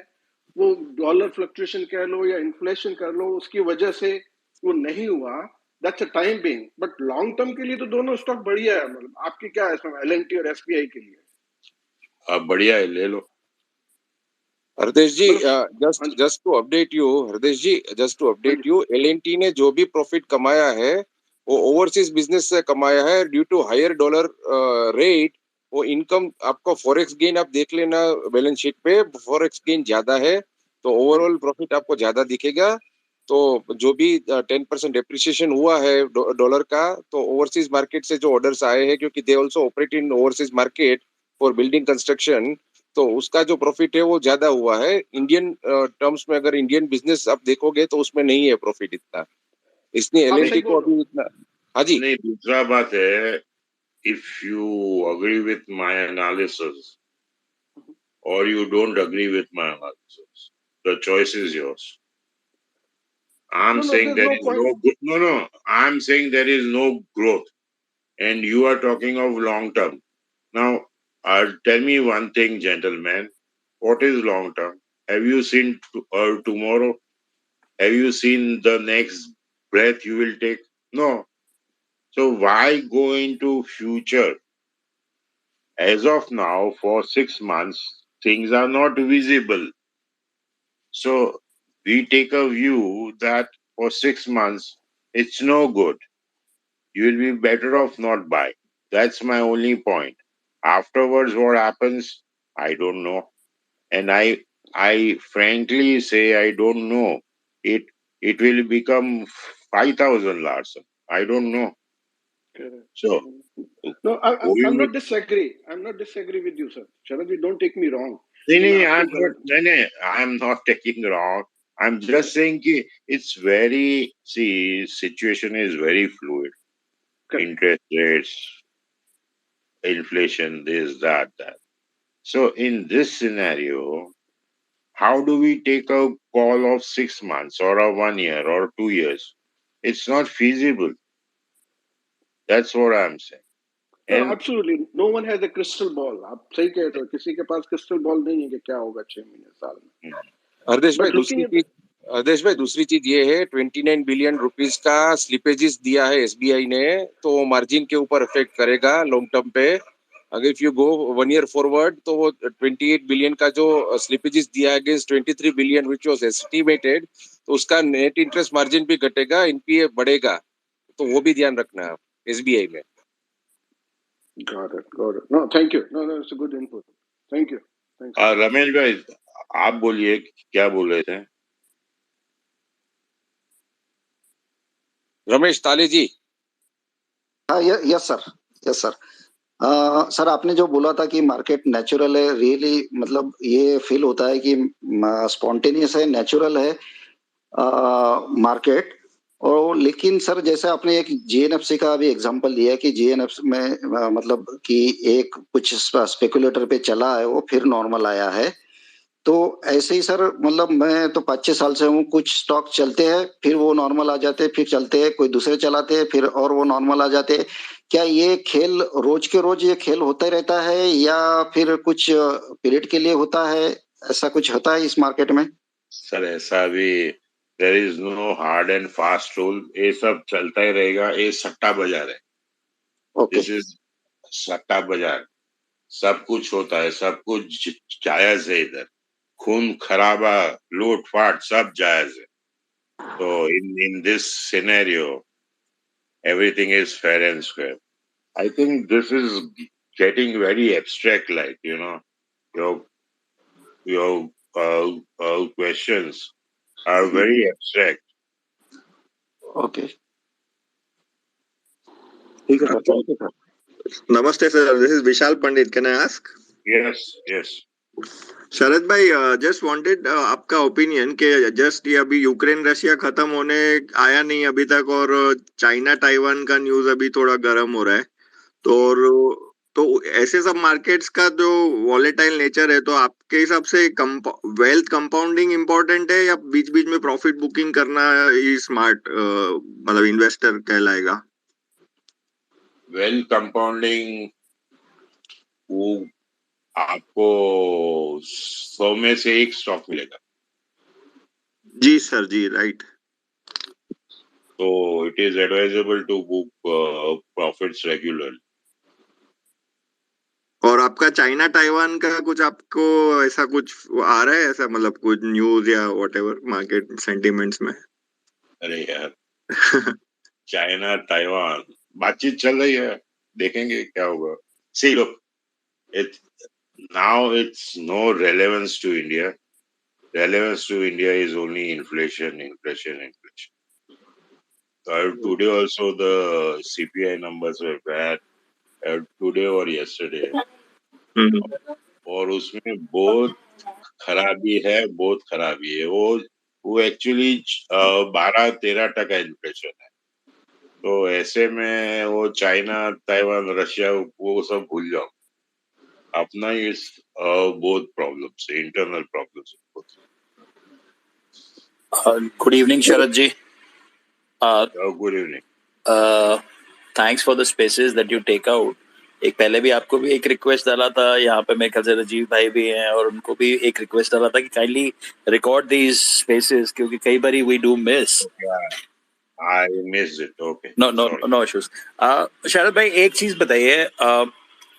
वो डॉलर फ्लक्चुएशन कह लो या इन्फ्लेशन कर लो, उसकी वजह से वो नहीं हुआ, that's a time being, but long term के लिए तो दोनों स्टॉक बढ़िया है। मतलब आपकी क्या है इसमें एलएनटी और एसबीआई के लिए? आप बढ़िया है, ले लो। हरदेश जी, मतलब just to update you, Hardesh ji just to update you, LNT ने जो भी प्रॉफिट कमाया है वो ओवरसीज बिजनेस से कमाया है, due to higher dollar rate. वो इनकम आपको फॉरेक्स गेन आप देख लेना बैलेंस शीट पे, फॉरेक्स गेन ज्यादा है, तो ओवरऑल प्रॉफिट आपको ज्यादा दिखेगा। तो जो भी 10% डेप्रिसिएशन हुआ है डॉलर का, तो ओवरसीज मार्केट से जो ऑर्डर्स आए हैं, क्योंकि they also operate in overseas market for building construction, तो उसका जो प्रॉफिट है वो ज्यादा हुआ है। इंडियन टर्म्स में अगर इंडियन बिजनेस आप देखोगे तो उसमें नहीं है प्रॉफिट इतना, इसलिए आप एलएनटी सही को बोल रहे अभी इतना। हाँ जी। नहीं, दूसरा बात है, if you agree with my analysis or you don't agree with my analysis, the choice is yours. I'm हो। No saying there there no is point. no, I'm saying there is no growth, and you are talking of long term. Now, tell me one thing, gentlemen. What is long term? Have you seen tomorrow? Have you seen the next breath you will take? No. So why go into future? As of now, for 6 months, things are not visible. So we take a view that for 6 months, it's no good. You will be better off not buy. That's my only point. Afterwards, what happens, I don't know. And I frankly say I don't know. It will become 5,000 Larson. I don't know. So No, I'm going not with disagree. I'm not disagree with you, sir. Sharad ji, don't take me wrong. no, कि मैं no, आपको I'm not. गलत। No, I'm not taking wrong. I'm just saying कि it's very, see, situation is very fluid. Correct. Interest rates, inflation, this, that. So in this scenario, how do we take a call of 6 months or a 1 year or 2 years? It's not feasible. That's what I'm saying. No, And absolutely. No one has a crystal ball. आप सही कह रहे हो, किसी के पास crystal ball नहीं है कि क्या होगा 6 महीने साल में। हरदेश भाई But looking at दूसरी चीज ये है, 29 बिलियन रुपीस का स्लिपेजेस दिया है एसबीआई ने, तो मार्जिन के ऊपर इफेक्ट करेगा लॉन्ग टर्म पे। अगर if you go 1 year forward, तो वो 28 बिलियन का जो स्लिपेजेस दिया है against 23 billion which was estimated, तो उसका नेट इंटरेस्ट मार्जिन भी घटेगा, एनपीए बढ़ेगा, तो वो भी ध्यान रखना है एसबीआई में। got it. No, thank you. No, it's a good input. Thank you. Thanks. Ramesh भाई, आप बोलिए क्या बोल रहे थे? रमेश ताले जी। हाँ, यस सर। सर, आपने जो बोला था कि मार्केट नेचुरल है, रियली मतलब ये फील होता है कि स्पॉन्टेनियस है, नेचुरल है मार्केट। और लेकिन सर, जैसे आपने एक जीएनएफसी का भी एग्जांपल दिया कि जीएनएफसी में मतलब कि एक कुछ स्पेकुलेटर पे चला है, वो फिर नॉर्मल आया है। तो ऐसे ही सर, मतलब मैं तो 5-6 साल से हूँ, कुछ स्टॉक चलते हैं, फिर वो नॉर्मल आ जाते हैं, फिर चलते हैं, कोई दूसरे चलाते हैं, फिर और वो नॉर्मल आ जाते हैं। क्या ये खेल रोज के रोज ये खेल होता रहता है, या फिर कुछ पीरियड के लिए होता है? ऐसा कुछ होता है इस मार्केट में? सर ऐसा भी, there is no hard and fast rule, ये सब चलता ही रहेगा। ये सट्टा बाजार है। ओके। दिस इज सट्टा बाजार। सब कुछ होता है, सब कुछ जायज है इधर। खून खराबा, लूट फाट सब जायज है। तो in this scenario everything is fair and square. I think this is getting very abstract, like, your questions are very abstract. Okay, ठीक है sir, thank you sir. Namaste, sir. This is Vishal Pandit. Can I ask? Yes. शरद भाई, just wanted आपका opinion कि just ये अभी Ukraine Russia खत्म होने आया नहीं अभी तक, और चाइना ताइवान का न्यूज अभी थोड़ा गर्म हो रहा है, तो ऐसे सब मार्केट्स का जो वॉलेटाइल नेचर है, तो आपके हिसाब से वेल्थ कंपाउंडिंग इम्पोर्टेंट है, या बीच बीच में प्रॉफिट बुकिंग करना ही स्मार्ट मतलब इन्वेस्टर कहलाएगा? वेल्थ कंपाउंडिंग वो आपको 100 में से एक स्टॉक मिलेगा। जी सर, जी राइट। तो it is advisable to book profits regular. और आपका चाइना ताइवान का कुछ आपको ऐसा कुछ आ रहा है, ऐसा मतलब कुछ न्यूज या व्हाटएवर मार्केट सेंटिमेंट्स में? अरे यार चाइना ताइवान बातचीत चल रही है, देखेंगे क्या होगा। See look, now it's no relevance to India. relevance to India is only inflation. Today also the CPI numbers were bad. Today or yesterday, और उसमें बहुत खराबी है वो एक्चुअली 12-13% इन्फ्लेशन है. तो ऐसे में वो चाइना, ताइवान, रशिया वो सब भूल जाओ. अपना इस बहुत problems, internal problems. Good evening, Sharad ji. Good evening. Thanks for the spaces that you take out. एक पहले भी आपको भी एक रिक्वेस्ट डाला था, यहाँ पे मेरे ख्याल से राजीव भाई भी हैं और उनको भी एक रिक्वेस्ट डाला था कि काइंडली रिकॉर्ड दीज स्पेसेस, क्योंकि कई बारी we do miss. I missed it. Okay. No issues. Sharad भाई एक चीज बताइए,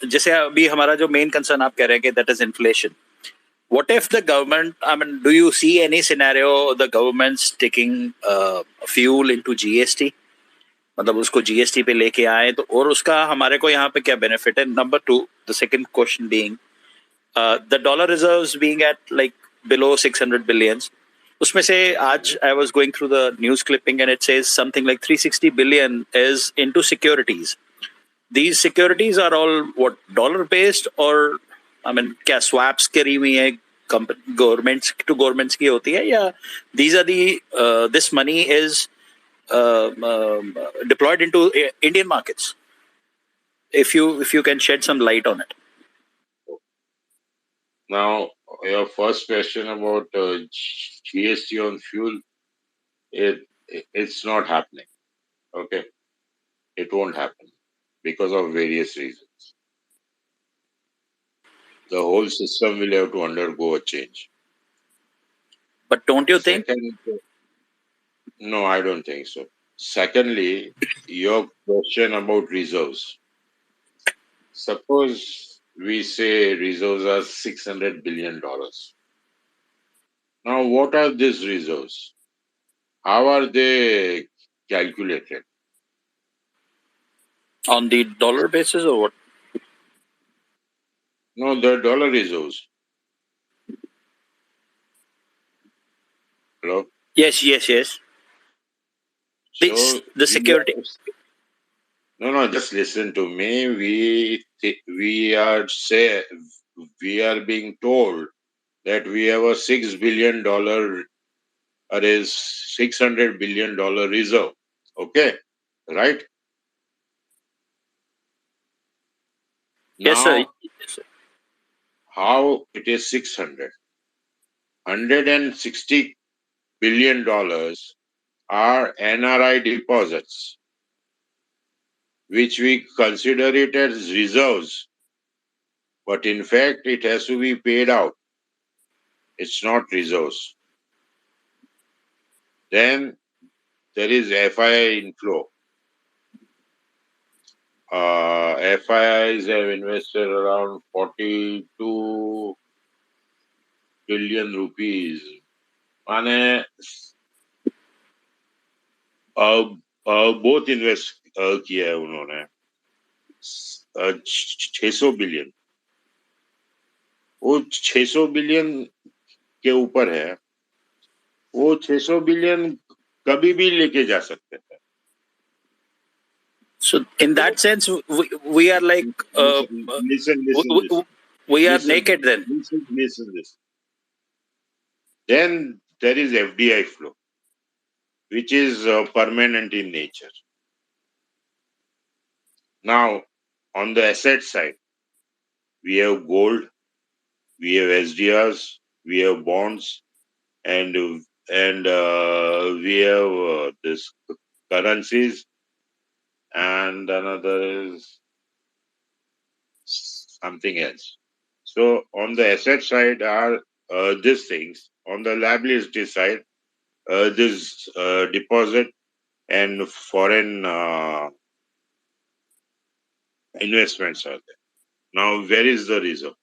जैसे अभी हमारा जो मेन कंसर्न आप कह रहे हैं कि that is inflation. What if the government, I mean, do you see any scenario the government's taking fuel into GST? मतलब उसको GST पे लेके आए तो, और उसका हमारे को यहाँ पे क्या बेनिफिट है? Number 2, the second question being, the dollar reserves being at like below 600 billions. उसमें से आज I was going through the news clipping and it says something like 360 billion is into securities. These securities are all what, dollar based or I mean क्या swaps करी हुई है governments to governments की होती है, या these are the this money is deployed into Indian markets? If you can shed some light on it. Now, your first question about GST on fuel, it's not happening. Okay, it won't happen because of various reasons. The whole system will have to undergo a change. But don't you think? No, I don't think so. Secondly, your question about reserves. Suppose we say reserves are $600 billion. Now, what are these reserves? How are they calculated? On the dollar basis or what? No, the dollar reserves. Hello? Yes. The security. No, just listen to me. We are being told that we have a $6 billion or is $600 billion reserve. Okay, right? Yes, sir. How it is 600? $160 billion are NRI deposits, which we consider it as reserves, but in fact it has to be paid out. It's not reserves. Then there is FII inflow. FIIs have invested around 42 billion rupees. माने बहुत invest किया है उन्होंने 600 billion. वो 600 billion के ऊपर है. वो 600 बिलियन कभी भी लेके जा सकते हैं. So in that sense, we are like listen. We are naked then. Listen this. Then there is FDI flow, which is permanent in nature. Now, on the asset side, we have gold, we have SDRs, we have bonds, and we have this currencies, and another is something else. So on the asset side are these things. On the liability side, this deposit and foreign investments are there. Now, where is the reserve?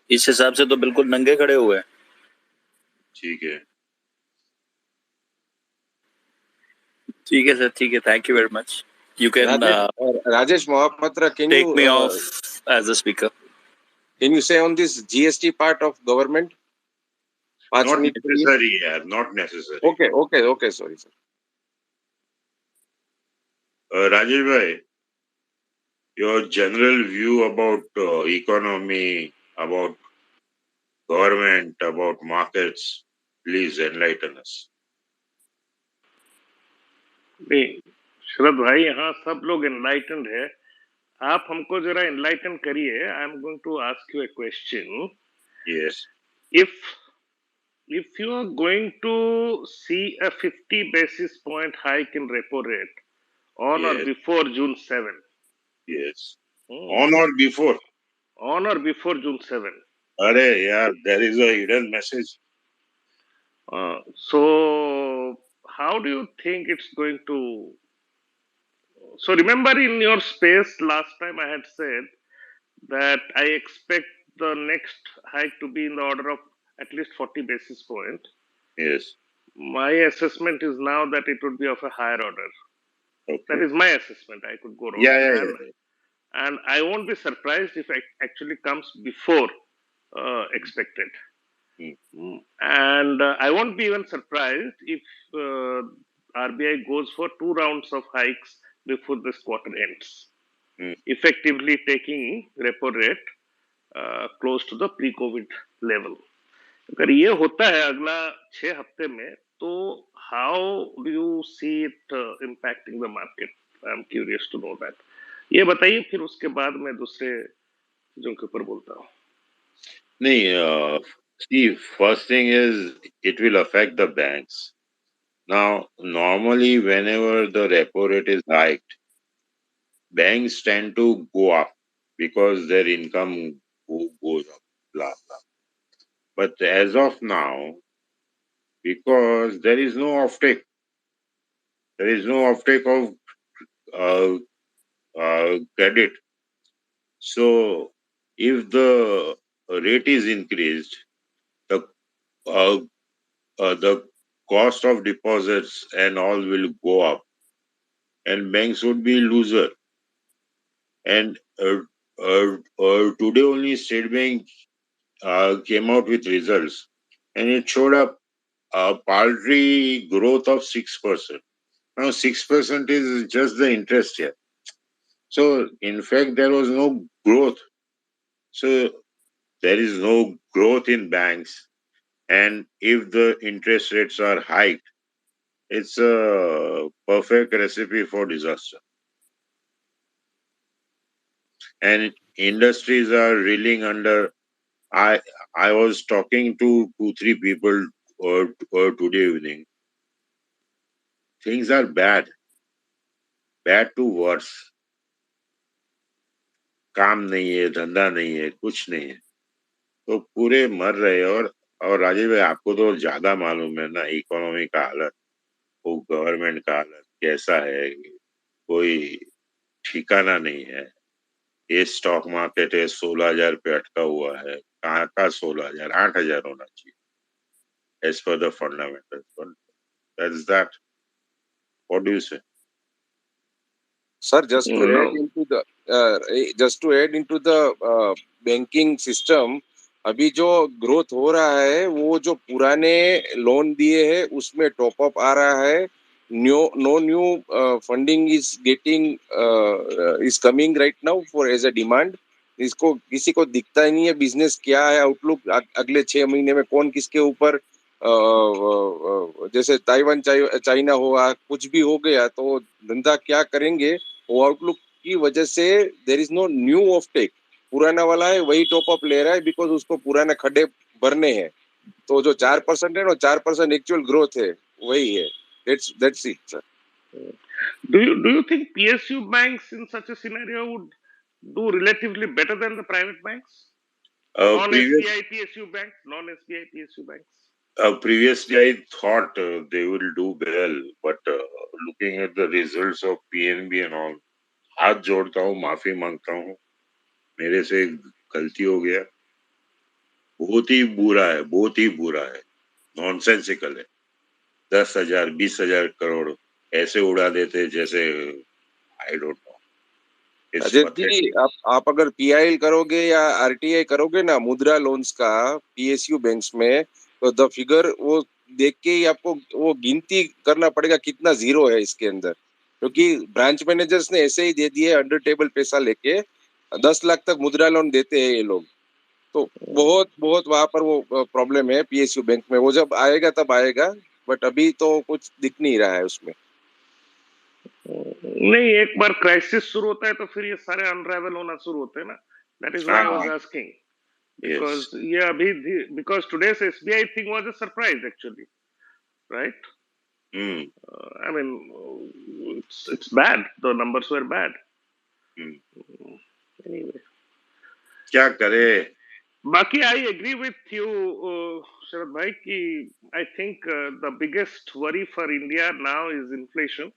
इस हिसाब से तो बिल्कुल नंगे खड़े हुए हैं. ठीक है. ठीक है सर, ठीक है. Thank you very much. You can Rajesh Mohapatra, can take you me off as a speaker. Can you say on this GST part of government? 5 Not minute के लिए? necessary, yeah, not necessary. Okay, sorry sir. Rajesh bhai, your general view about economy, about government, about markets, please enlighten us. नहीं शरद भाई, यहाँ सब लोग enlightened है, आप हमको जरा एनलाइटन करिए. I am going to ask you a question. Yes, If you are going to see a 50 basis point hike in repo rate on or yes, before June 7, yes. hmm, On or before? on or before June 7. Arey, yeah, there is a hidden message. So how do you think it's going to? So remember in your space last time I had said that I expect the next hike to be in the order of at least 40 basis point. Yes, My assessment is now that it would be of a higher order. That okay. is my assessment. I could go wrong. Yeah. And I won't be surprised if it actually comes before expected. And I won't be even surprised if RBI goes for 2 rounds of hikes before this quarter ends, effectively taking repo rate close to the pre-COVID level. अगर ये होता है अगला 6 हफ्ते में, तो how do you see it impacting the market? I'm curious to know that. ये बताइए, फिर उसके बाद मैं दूसरे चीजों के ऊपर बोलता हूँ. No, see, first thing is it will affect the banks. Now, normally, whenever the repo rate is hiked, banks tend to go up because their income goes up, blah, blah. But as of now, because there is no offtake, of credit. So, if the rate is increased, the uh, the cost of deposits and all will go up, and banks would be loser. And today only State Bank came out with results, and it showed up a paltry growth of 6%. Now 6% is just the interest here. So in fact there was no growth. So there is no growth in banks, and if the interest rates are hiked, it's a perfect recipe for disaster. And industries are reeling under. I was talking to 2-3 people today evening. Things are bad to worse. काम नहीं है, धंधा नहीं है, कुछ नहीं है, तो पूरे मर रहे. और राजेश भाई, आपको तो ज्यादा मालूम है ना इकोनॉमी का हालत, वो गवर्नमेंट का हालत कैसा है, कोई ठिकाना नहीं है. ये स्टॉक मार्केट है 16,000 पे अटका हुआ है. कहाँ का 16,000, 8,000 होना चाहिए as per the fundamentals. But that's that. What do you say? Sir, just to add into the banking system, अभी जो ग्रोथ हो रहा है वो जो पुराने लोन दिए हैं उसमें टॉप अप आ रहा है. No new funding is coming right now for as a demand. इसको किसी को दिखता ही नहीं है बिजनेस क्या है, आउटलुक अगले 6 महीने में कौन किसके ऊपर, जैसे ताइवान चाइना हुआ, कुछ भी हो गया तो धंधा क्या करेंगे, वो आउटलुक की वजह से there is no new offtake. पुराना वाला है वही टॉप अप ले रहा है बिकॉज उसको पुराने खड्डे भरने हैं. तो जो 4% है ना, 4% एक्चुअल ग्रोथ है, वही है. That's it, sir. Do you think PSU banks in such a scenario would do relatively better than the private banks? Non-SBI PSU banks? Previously, I thought they will do well, but looking at the results of PNB and all, हाथ जोड़ता हूँ, माफी मांगता हूँ, मेरे से गलती हो गया. बहुत ही बुरा है, नॉनसेंसिकल है. 10,000 20,000 करोड़ ऐसे उड़ा देते जैसे I don't know. It's Ajay ji, pathetic. आप अगर पीआईएल करोगे या आरटीआई करोगे ना मुद्रा लोन्स का पीएसयू बैंक्स में, तो द फिगर वो देख के ही आपको वो गिनती करना पड़ेगा कितना जीरो है इसके अंदर, क्योंकि ब्रांच मैनेजर्स ने ऐसे ही दे दिए अंडर टेबल पैसा लेके 10 लाख तक मुद्रा लोन देते हैं ये लोग। तो बहुत बहुत वहां पर वो प्रॉब्लम है पीएसयू बैंक में। वो जब आएगा तब आएगा, बट अभी तो कुछ दिख नहीं रहा है उसमें। नहीं, एक बार क्राइसिस शुरू होता है तो फिर ये सारे अनरावल होना शुरू होते हैं ना। That is why I was asking, because Yes. ये अभी because today's SBI thing was a surprise actually, right? Hmm. I mean, it's bad. The numbers were bad. Hmm. Anyway, क्या करे? बाकी I agree with you, Sharad bhai, कि I think the biggest worry for India now is inflation.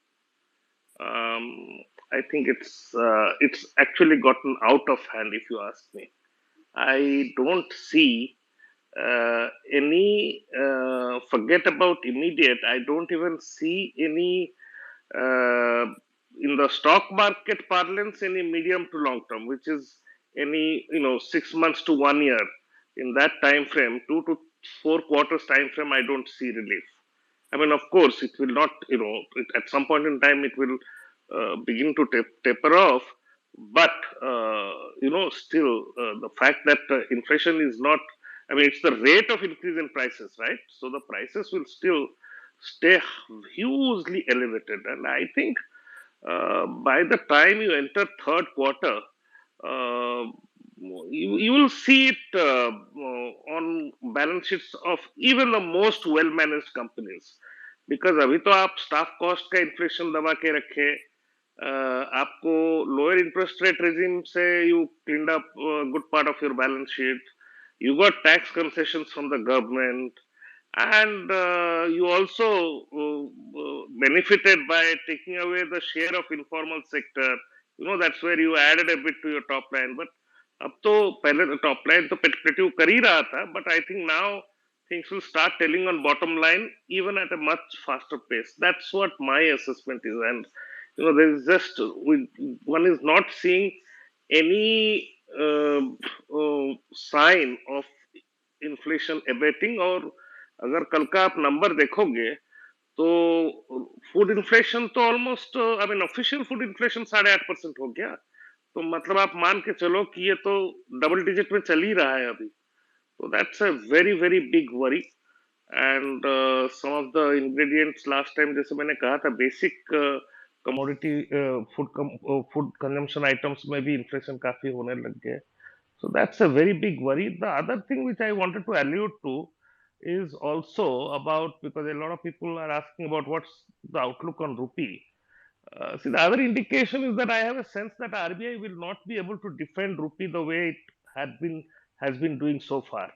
I think it's actually gotten out of hand, if you ask me. I don't see any forget about immediate. I don't even see any uh, in the stock market parlance any medium to long term, which is any 6 months to 1 year. In that time frame, 2 to 4 quarters time frame, I don't see relief. I mean, of course, it will not. At some point in time, it will begin to taper off. But still, the fact that inflation is not. I mean, it's the rate of increase in prices, right? So the prices will still stay hugely elevated, and I think by the time you enter third quarter, uh, you will see it on balance sheets of even the most well managed companies, because अभी तो आप staff cost का inflation दबा के रखे, आपको lower interest rate regime से you cleaned up good part of your balance sheet, you got tax concessions from the government, and you also benefited by taking away the share of informal sector. That's where you added a bit to your top line. But अब तो पहले top line तो पेटिव कर ही रहा था, but I think now things will start telling on bottom line even at a much faster pace. That's what my assessment is. And there is just one is not seeing any sign of inflation abating. और अगर कल का आप number देखोगे तो food inflation तो almost I mean official food inflation 8.5% हो गया। तो मतलब आप मान के चलो कि ये तो डबल डिजिट में चल ही रहा है अभी। तो that's a very very big worry. And some of the ingredients last time जैसे मैंने कहा था, basic commodity food consumption items में भी इन्फ्लेशन काफी होने लग गए। So that's a very big worry. The other thing which I wanted to allude to is also about, because a lot of people are asking about what's the outlook on rupee. See, the other indication is that I have a sense that RBI will not be able to defend rupee the way it has been doing so far.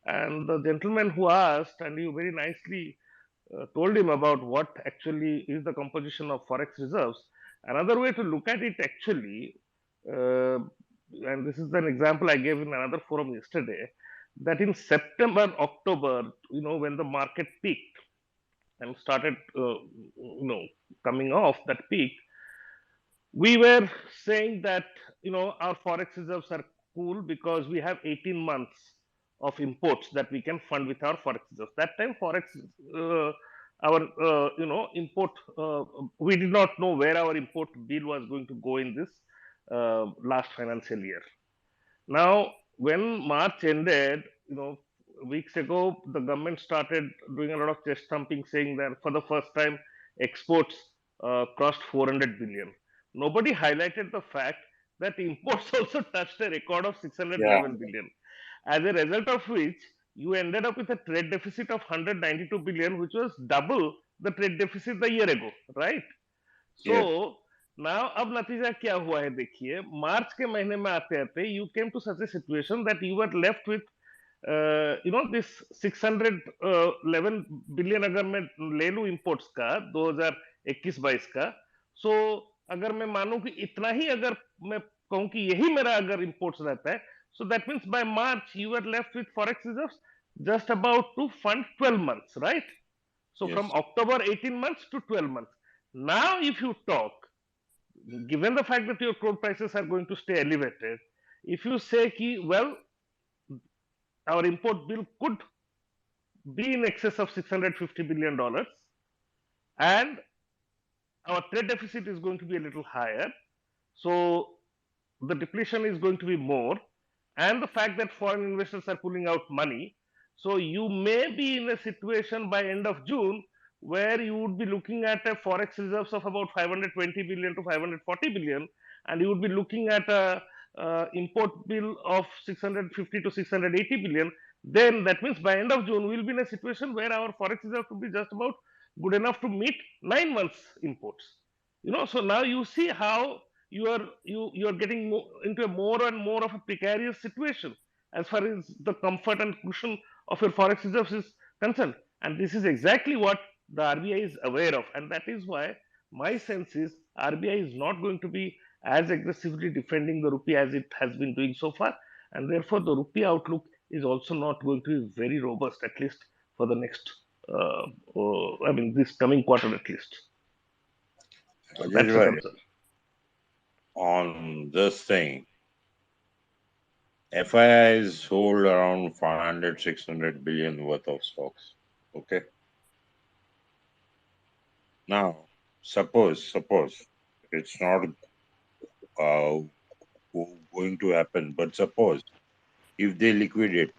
And the gentleman who asked, and you very nicely told him about what actually is the composition of forex reserves. Another way to look at it actually, uh, and this is an example I gave in another forum yesterday, that in September, October, when the market peaked and started, coming off that peak, we were saying that, our forex reserves are cool because we have 18 months of imports that we can fund with our forex reserves. That time, forex, our, import, we did not know where our import bill was going to go in this last financial year. Now, when March ended, weeks ago, the government started doing a lot of chest thumping, saying that for the first time, exports crossed 400 billion. Nobody highlighted the fact that imports also touched a record of 611 billion. As a result of which, you ended up with a trade deficit of 192 billion, which was double the trade deficit the year ago, right? So, now अब नतीजा क्या हुआ है देखिए, मार्च के महीने में आते आते you came to such a situation that you are left with this 611 billion. अगर मैं ले लूं इंपोर्ट्स का 2021-22 का, सो अगर मैं मानूं कि इतना ही, अगर मैं कहूं कि यही मेरा अगर इंपोर्ट्स रहता है, so that means by March you are left with forex reserves just about to fund 12 months, right? So from October 18 months to 12 months. Now if you talk, given the fact that your crude prices are going to stay elevated, if you say ki, well, our import bill could be in excess of $650 billion and our trade deficit is going to be a little higher, so the depletion is going to be more, and the fact that foreign investors are pulling out money, so you may be in a situation by end of June where you would be looking at a forex reserves of about 520 billion to 540 billion, and you would be looking at a import bill of 650 to 680 billion. Then that means by end of June we'll be in a situation where our forex reserve will be just about good enough to meet 9 months imports. So now you see how you are getting into a more and more of a precarious situation as far as the comfort and cushion of your forex reserves is concerned, and this is exactly what the RBI is aware of, and that is why my sense is RBI is not going to be as aggressively defending the rupee as it has been doing so far, and therefore the rupee outlook is also not going to be very robust, at least for the next this coming quarter at least. That's the concern. On this thing, FIIs hold around 500, 600 billion worth of stocks. Okay. Now, suppose it's not going to happen, but suppose if they liquidate